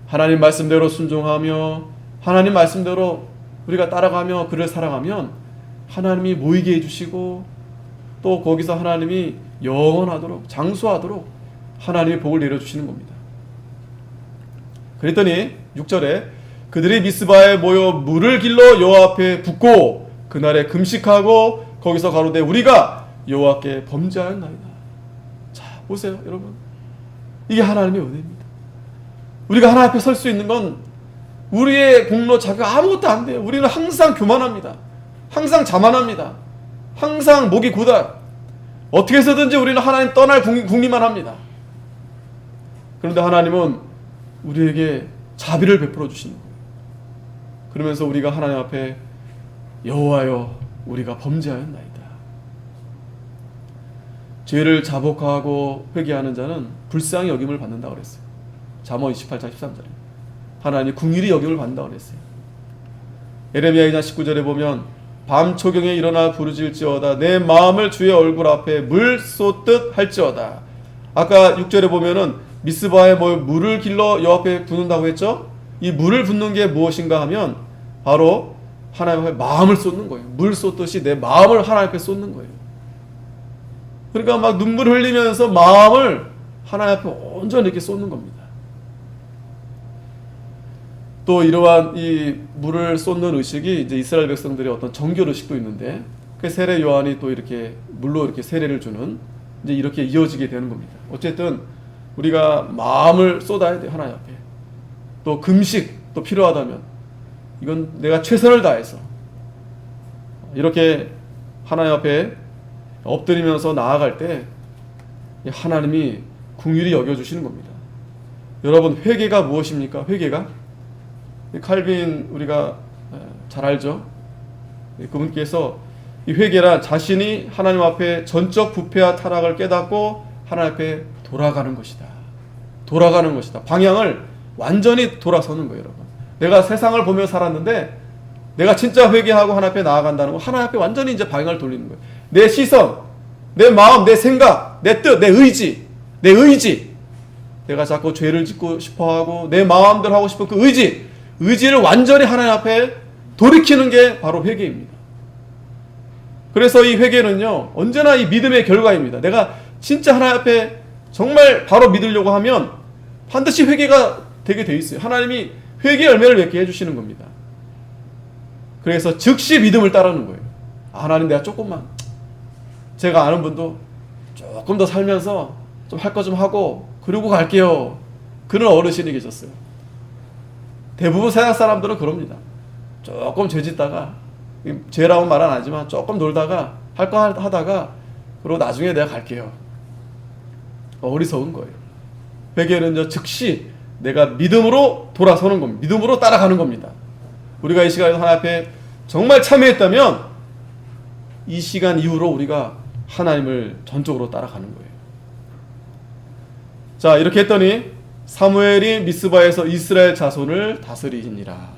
하나님 말씀대로 순종하며 하나님 말씀대로 우리가 따라가며 그를 사랑하면 하나님이 모이게 해주시고 또 거기서 하나님이 영원하도록 장수하도록 하나님의 복을 내려주시는 겁니다. 그랬더니 6절에 그들이 미스바에 모여 물을 길러 여호와 앞에 붓고 그날에 금식하고 거기서 가로되 우리가 여호와께 범죄하였나이다. 자, 보세요 여러분, 이게 하나님의 은혜입니다. 우리가 하나님 앞에 설 수 있는 건 우리의 공로 자격 아무것도 안 돼요. 우리는 항상 교만합니다. 항상 자만합니다. 항상 목이 고다. 어떻게 해서든지 우리는 하나님 떠날 궁리만 합니다. 그런데 하나님은 우리에게 자비를 베풀어 주시는 거예요. 그러면서 우리가 하나님 앞에 여호와여 우리가 범죄하였나이다. 죄를 자복하고 회개하는 자는 불쌍히 여김을 받는다고 그랬어요. 잠언 28장 13절에 하나님이 긍휼히 여김을 받는다고 그랬어요. 예레미야 2장 19절에 보면 밤 초경에 일어나 부르짖을지어다 내 마음을 주의 얼굴 앞에 물 쏟듯 할지어다. 아까 6절에 보면은 미스바에 물을 길러 여호와 앞에 붓는다고 했죠. 이 물을 붓는 게 무엇인가 하면 바로 하나님 앞에 마음을 쏟는 거예요. 물 쏟듯이 내 마음을 하나님 앞에 쏟는 거예요. 그러니까 막 눈물 흘리면서 마음을 하나님 앞에 온전히 이렇게 쏟는 겁니다. 또 이러한 이 물을 쏟는 의식이 이제 이스라엘 백성들의 어떤 정결 의식도 있는데 그 세례 요한이 또 이렇게 물로 이렇게 세례를 주는 이제 이렇게 이어지게 되는 겁니다. 어쨌든 우리가 마음을 쏟아야 돼요. 하나님 앞에. 또 금식도 필요하다면 이건 내가 최선을 다해서 이렇게 하나님 앞에 엎드리면서 나아갈 때 하나님이 긍휼히 여겨주시는 겁니다. 여러분 회개가 무엇입니까? 회개가 칼빈 우리가 잘 알죠. 그분께서 이 회개란 자신이 하나님 앞에 전적 부패와 타락을 깨닫고 하나님 앞에 돌아가는 것이다. 돌아가는 것이다. 방향을 완전히 돌아서는 거예요, 여러분. 내가 세상을 보며 살았는데 내가 진짜 회개하고 하나님 앞에 나아간다는 거, 하나님 앞에 완전히 이제 방향을 돌리는 거예요. 내 시선, 내 마음, 내 생각, 내 뜻, 내 의지, 내가 자꾸 죄를 짓고 싶어하고 내 마음대로 하고 싶은 그 의지를 완전히 하나님 앞에 돌이키는 게 바로 회개입니다. 그래서 이 회개는요 언제나 이 믿음의 결과입니다. 내가 진짜 하나님 앞에 정말 바로 믿으려고 하면 반드시 회개가 되게 돼 있어요. 하나님이 회개 열매를 맺게 해주시는 겁니다. 그래서 즉시 믿음을 따르는 거예요. 하나님 내가 조금만, 제가 아는 분도 조금 더 살면서 좀 할 거 좀 하고 그러고 갈게요. 그런 어르신이 계셨어요. 대부분 세상 사람들은 그럽니다. 조금 죄 짓다가, 죄라고는 말 안 하지만 조금 놀다가 할 거 하다가 그리고 나중에 내가 갈게요. 어리석은 거예요. 회개는 즉시 내가 믿음으로 돌아서는 겁니다. 믿음으로 따라가는 겁니다. 우리가 이 시간에 하나님 앞에 정말 참여했다면 이 시간 이후로 우리가 하나님을 전적으로 따라가는 거예요. 자, 이렇게 했더니 사무엘이 미스바에서 이스라엘 자손을 다스리니라.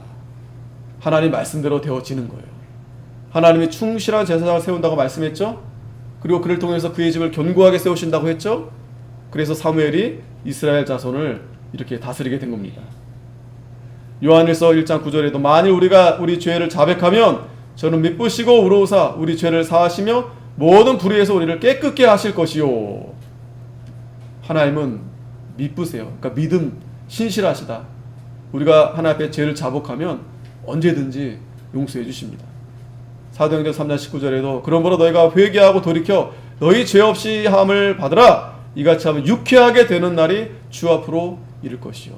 하나님 말씀대로 되어지는 거예요. 하나님이 충실한 제사장을 세운다고 말씀했죠. 그리고 그를 통해서 그의 집을 견고하게 세우신다고 했죠. 그래서 사무엘이 이스라엘 자손을 이렇게 다스리게 된 겁니다. 요한일서 1장 9절에도 만일 우리가 우리 죄를 자백하면 저는 미쁘시고 의로우사 우리 죄를 사하시며 모든 불의에서 우리를 깨끗게 하실 것이요. 하나님은 미쁘세요. 그러니까 믿음 신실하시다. 우리가 하나님 앞에 죄를 자복하면 언제든지 용서해 주십니다. 사도행전 3장 19절에도 그러므로 너희가 회개하고 돌이켜 너희 죄 없이 함을 받으라. 이같이 하면 유쾌하게 되는 날이 주 앞으로 이를 것이요.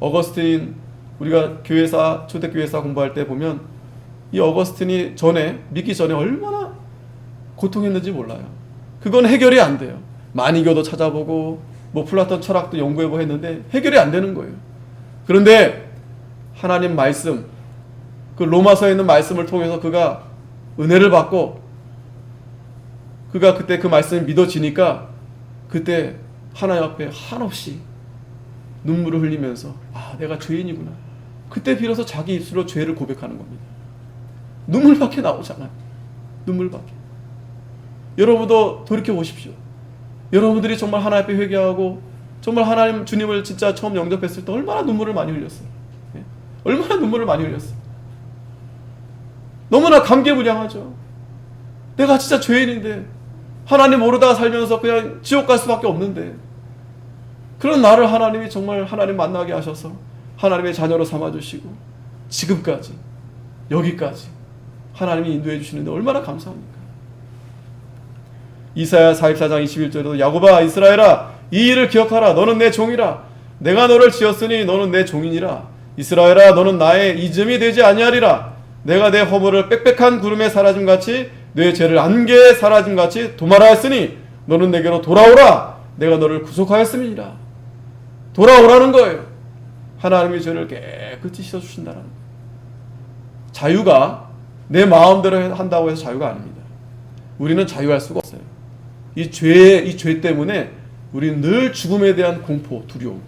어거스틴, 우리가 교회사, 초대교회사 공부할 때 보면 이 어거스틴이 믿기 전에 얼마나 고통했는지 몰라요. 그건 해결이 안 돼요. 만이교도 찾아보고 뭐 플라톤 철학도 연구해보고 했는데 해결이 안 되는 거예요. 그런데 하나님 말씀, 그 로마서에 있는 말씀을 통해서 그가 은혜를 받고 그가 그때 그 말씀이 믿어지니까 그때 하나님 앞에 한없이 눈물을 흘리면서 내가 죄인이구나. 그때 비로소 자기 입술로 죄를 고백하는 겁니다. 눈물밖에 나오잖아요. 눈물밖에. 여러분도 돌이켜 보십시오. 여러분들이 정말 하나님 앞에 회개하고 정말 하나님 주님을 진짜 처음 영접했을 때 얼마나 눈물을 많이 흘렸어요. 얼마나 눈물을 많이 흘렸어요. 너무나 감개무량하죠. 내가 진짜 죄인인데 하나님 모르다가 살면서 그냥 지옥 갈 수밖에 없는데 그런 나를 하나님이 정말 하나님 만나게 하셔서 하나님의 자녀로 삼아주시고 지금까지 여기까지 하나님이 인도해 주시는데 얼마나 감사합니까? 이사야 44장 21절에도 야곱아 이스라엘아 이 일을 기억하라. 너는 내 종이라. 내가 너를 지었으니 너는 내 종이니라. 이스라엘아 너는 나의 이즘이 되지 아니하리라. 내가 내 허물을 빽빽한 구름에 사라짐같이 내 죄를 안개에 사라짐같이 도말하였으니 너는 내게로 돌아오라. 내가 너를 구속하였음이니라. 돌아오라는 거예요. 하나님이 죄를 깨끗이 씻어주신다는 거예요. 자유가 내 마음대로 한다고 해서 자유가 아닙니다. 우리는 자유할 수가 없어요. 이 죄 때문에 우리는 늘 죽음에 대한 공포, 두려움.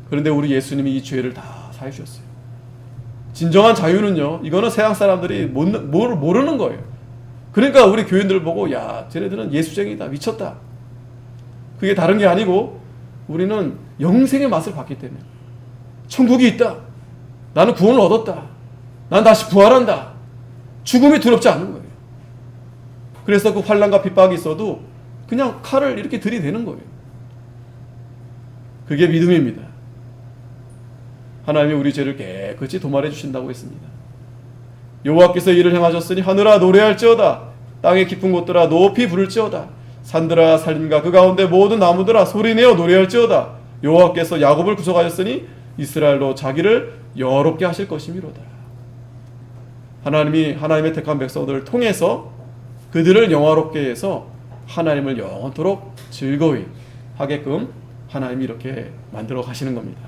그런데 우리 예수님이 이 죄를 다 사해주셨어요. 진정한 자유는요, 이거는 세상 사람들이 모르는 거예요. 그러니까 우리 교인들 보고 쟤네들은 예수쟁이다, 미쳤다. 그게 다른 게 아니고 우리는 영생의 맛을 봤기 때문에 천국이 있다. 나는 구원을 얻었다. 난 다시 부활한다. 죽음이 두렵지 않은 거예요. 그래서 그 환난과 핍박이 있어도 그냥 칼을 이렇게 들이대는 거예요. 그게 믿음입니다. 하나님이 우리 죄를 깨끗이 도말해 주신다고 했습니다. 여호와께서 이를 행하셨으니 하늘아 노래할지어다. 땅의 깊은 곳들아 높이 부를지어다. 산들아 산림과 그 가운데 모든 나무들아 소리내어 노래할지어다. 여호와께서 야곱을 구속하셨으니 이스라엘로 자기를 여롭게 하실 것이미로다. 하나님이 하나님의 택한 백성들을 통해서 그들을 영화롭게 해서 하나님을 영원토록 즐거이 하게끔 하나님이 이렇게 만들어 가시는 겁니다.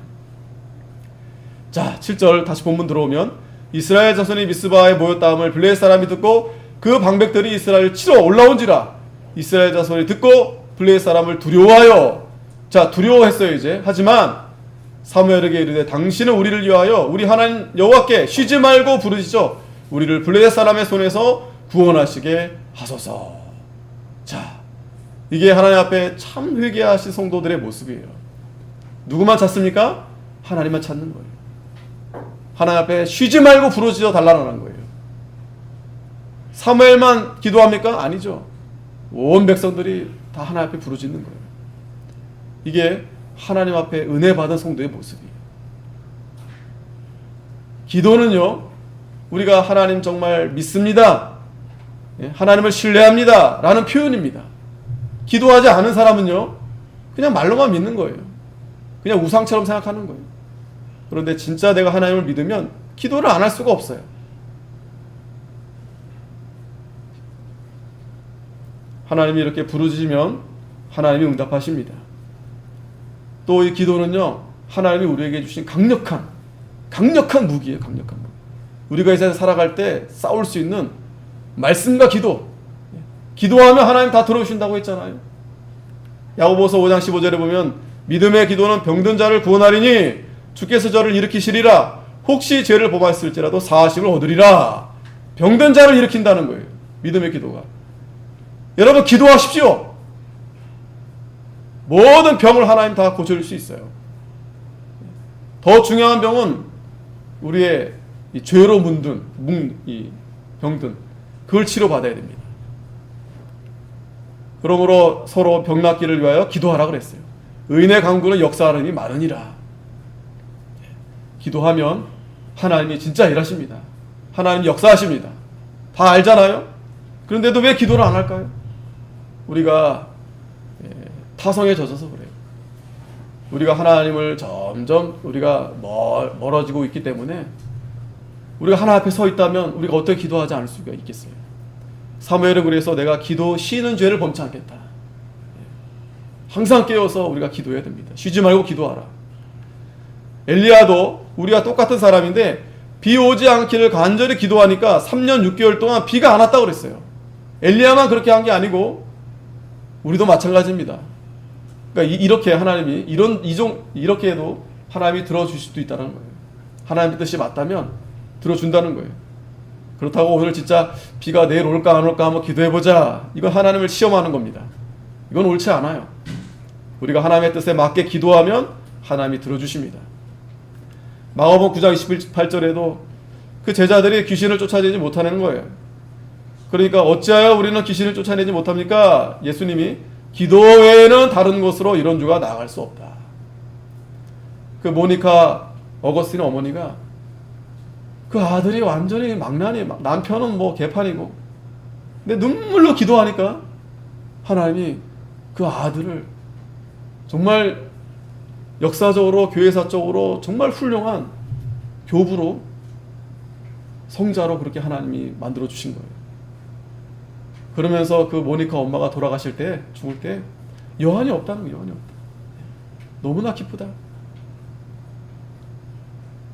자, 7절 다시 본문 들어오면 이스라엘 자손이 미스바에 모였다함을 블레셋 사람이 듣고 그 방백들이 이스라엘을 치러 올라온지라. 이스라엘 자손이 듣고 블레셋 사람을 두려워하여, 자 두려워했어요 이제. 하지만 사무엘에게 이르되 당신은 우리를 위하여 우리 하나님 여호와께 쉬지 말고 부르시죠. 우리를 블레셋 사람의 손에서 구원하시게 하소서. 자, 이게 하나님 앞에 참 회개하신 성도들의 모습이에요. 누구만 찾습니까? 하나님만 찾는 거예요. 하나님 앞에 쉬지 말고 부르짖어 달라는 거예요. 사무엘만 기도합니까? 아니죠. 온 백성들이 다 하나님 앞에 부르짖는 거예요. 이게 하나님 앞에 은혜 받은 성도의 모습이에요. 기도는요, 우리가 하나님 정말 믿습니다, 하나님을 신뢰합니다 라는 표현입니다. 기도하지 않은 사람은요, 그냥 말로만 믿는 거예요. 그냥 우상처럼 생각하는 거예요. 그런데 진짜 내가 하나님을 믿으면 기도를 안 할 수가 없어요. 하나님이 이렇게 부르짖으면 하나님이 응답하십니다. 또 이 기도는요, 하나님이 우리에게 주신 강력한 무기예요. 강력한 무기. 우리가 이 세상에 살아갈 때 싸울 수 있는 말씀과 기도. 기도하면 하나님 다 들어주신다고 했잖아요. 야고보서 5장 15절에 보면 믿음의 기도는 병든 자를 구원하리니 주께서 저를 일으키시리라. 혹시 죄를 범하였을지라도 사하심을 얻으리라. 병든 자를 일으킨다는 거예요, 믿음의 기도가. 여러분 기도하십시오. 모든 병을 하나님 다 고쳐줄 수 있어요. 더 중요한 병은 우리의 이 죄로 문든 이 병든 그걸 치료받아야 됩니다. 그러므로 서로 병 낫기를 위하여 기도하라 그랬어요. 의인의 강구는 역사하는 힘이 많으니라. 기도하면 하나님이 진짜 일하십니다. 하나님이 역사하십니다. 다 알잖아요. 그런데도 왜 기도를 안 할까요? 우리가 타성에 젖어서 그래요. 우리가 하나님을 점점 우리가 멀어지고 있기 때문에 우리가 하나님 앞에 서 있다면 우리가 어떻게 기도하지 않을 수가 있겠어요. 사무엘은 그래서 내가 기도 쉬는 죄를 범치 않겠다. 항상 깨어서 우리가 기도해야 됩니다. 쉬지 말고 기도하라. 엘리야도 우리가 똑같은 사람인데 비 오지 않기를 간절히 기도하니까 3년 6개월 동안 비가 안 왔다고 그랬어요. 엘리야만 그렇게 한 게 아니고 우리도 마찬가지입니다. 그러니까 이렇게 하나님이 이렇게 해도 하나님이 들어주실 수도 있다는 거예요. 하나님의 뜻이 맞다면 들어준다는 거예요. 그렇다고 오늘 진짜 비가 내일 올까 안 올까 한번 기도해보자, 이건 하나님을 시험하는 겁니다. 이건 옳지 않아요. 우리가 하나님의 뜻에 맞게 기도하면 하나님이 들어주십니다. 마가복음 9장 28절에도 그 제자들이 귀신을 쫓아내지 못하는 거예요. 그러니까 어찌하여 우리는 귀신을 쫓아내지 못합니까? 예수님이 기도 외에는 다른 곳으로 이런 주가 나아갈 수 없다. 그 모니카 어거스틴 어머니가 그 아들이 완전히 망나니, 남편은 뭐 개판이고, 근데 눈물로 기도하니까 하나님이 그 아들을 정말 역사적으로 교회사적으로 정말 훌륭한 교부로, 성자로 그렇게 하나님이 만들어 주신 거예요. 그러면서 그 모니카 엄마가 돌아가실 때, 죽을 때 여한이 없다는 거예요. 여한이 없다. 너무나 기쁘다.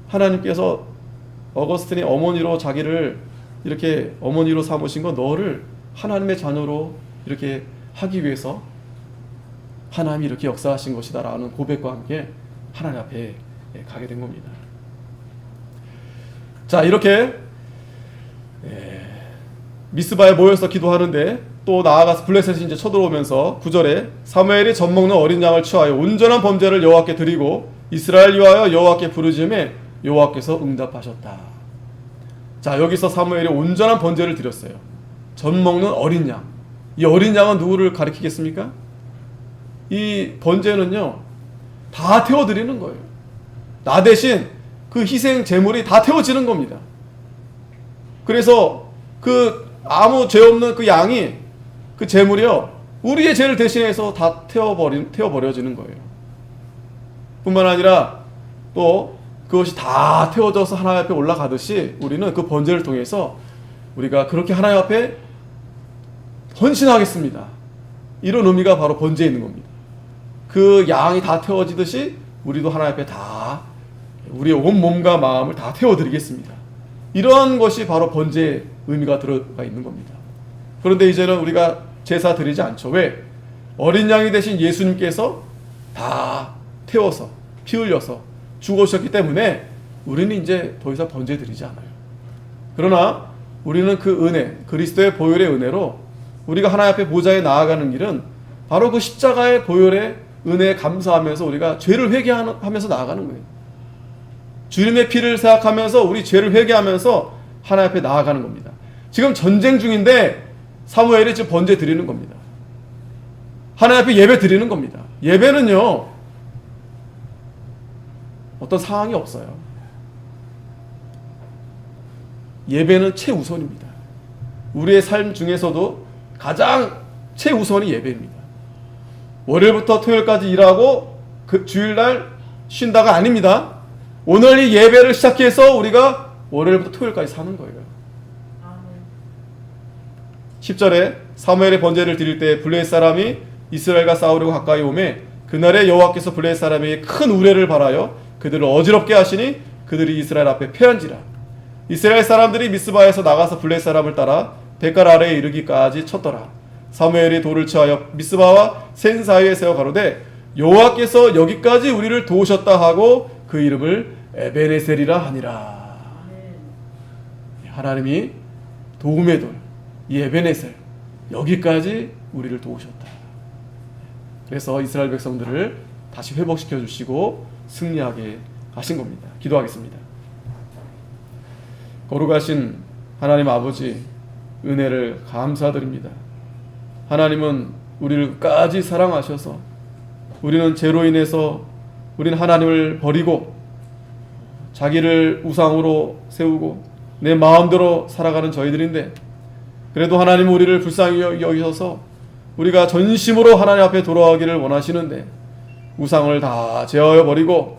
하나님께서 어거스틴이 어머니로 자기를 이렇게 어머니로 삼으신 건 너를 하나님의 자녀로 이렇게 하기 위해서 하나님이 이렇게 역사하신 것이다 라는 고백과 함께 하나님 앞에 가게 된 겁니다. 자, 이렇게 미스바에 모여서 기도하는데 또 나아가서 블레셋이 이제 쳐들어오면서 9절에 사무엘이 젖먹는 어린 양을 취하여 온전한 범죄를 여호와께 드리고 이스라엘 위하여 여호와께 부르짖음에 여호와께서 응답하셨다. 자, 여기서 사무엘이 온전한 번제를 드렸어요. 젖먹는 어린 양. 이 어린 양은 누구를 가리키겠습니까? 이 번제는요, 다 태워드리는 거예요. 나 대신 그 희생 제물이 다 태워지는 겁니다. 그래서 그 아무 죄 없는 그 양이, 그 제물이요, 우리의 죄를 대신해서 다 태워버려지는 거예요. 뿐만 아니라 또 그것이 다 태워져서 하나님 앞에 올라가듯이 우리는 그 번제를 통해서 우리가 그렇게 하나님 앞에 헌신하겠습니다, 이런 의미가 바로 번제에 있는 겁니다. 그 양이 다 태워지듯이 우리도 하나님 앞에 다 우리의 온 몸과 마음을 다 태워드리겠습니다. 이런 것이 바로 번제의 의미가 들어가 있는 겁니다. 그런데 이제는 우리가 제사 드리지 않죠. 왜? 어린 양이 되신 예수님께서 다 태워서 피 흘려서 죽으셨기 때문에 우리는 이제 더 이상 번제 드리지 않아요. 그러나 우리는 그 은혜, 그리스도의 보혈의 은혜로 우리가 하나님 앞에 보좌에 나아가는 길은 바로 그 십자가의 보혈의 은혜에 감사하면서 우리가 죄를 회개하면서 나아가는 거예요. 주님의 피를 생각하면서 우리 죄를 회개하면서 하나님 앞에 나아가는 겁니다. 지금 전쟁 중인데 사무엘이 지금 번제 드리는 겁니다. 하나님 앞에 예배 드리는 겁니다. 예배는요, 어떤 상황이 없어요. 예배는 최우선입니다. 우리의 삶 중에서도 가장 최우선이 예배입니다. 월요일부터 토요일까지 일하고 그 주일날 쉰다가 아닙니다. 오늘 이 예배를 시작해서 우리가 월요일부터 토요일까지 사는 거예요. 10절에 사무엘의 번제를 드릴 때 블레셋 사람이 이스라엘과 싸우려고 가까이 오매 그날에 여호와께서 블레셋 사람에게 큰 우레를 발하여 그들을 어지럽게 하시니 그들이 이스라엘 앞에 패한지라. 이스라엘 사람들이 미스바에서 나가서 블레셋 사람을 따라 백갈 아래에 이르기까지 쳤더라. 사무엘이 돌을 취하여 미스바와 센 사이에 세워 가로되 여호와께서 여기까지 우리를 도우셨다 하고 그 이름을 에베네셀이라 하니라. 하나님이 도움의 돌, 이 에베네셀, 여기까지 우리를 도우셨다. 그래서 이스라엘 백성들을 다시 회복시켜 주시고 승리하게 하신 겁니다. 기도하겠습니다. 거룩하신 하나님 아버지, 은혜를 감사드립니다. 하나님은 우리를 끝까지 사랑하셔서 우리는 죄로 인해서 우리는 하나님을 버리고 자기를 우상으로 세우고 내 마음대로 살아가는 저희들인데, 그래도 하나님은 우리를 불쌍히 여기셔서 우리가 전심으로 하나님 앞에 돌아가기를 원하시는데 우상을 다 제어해 버리고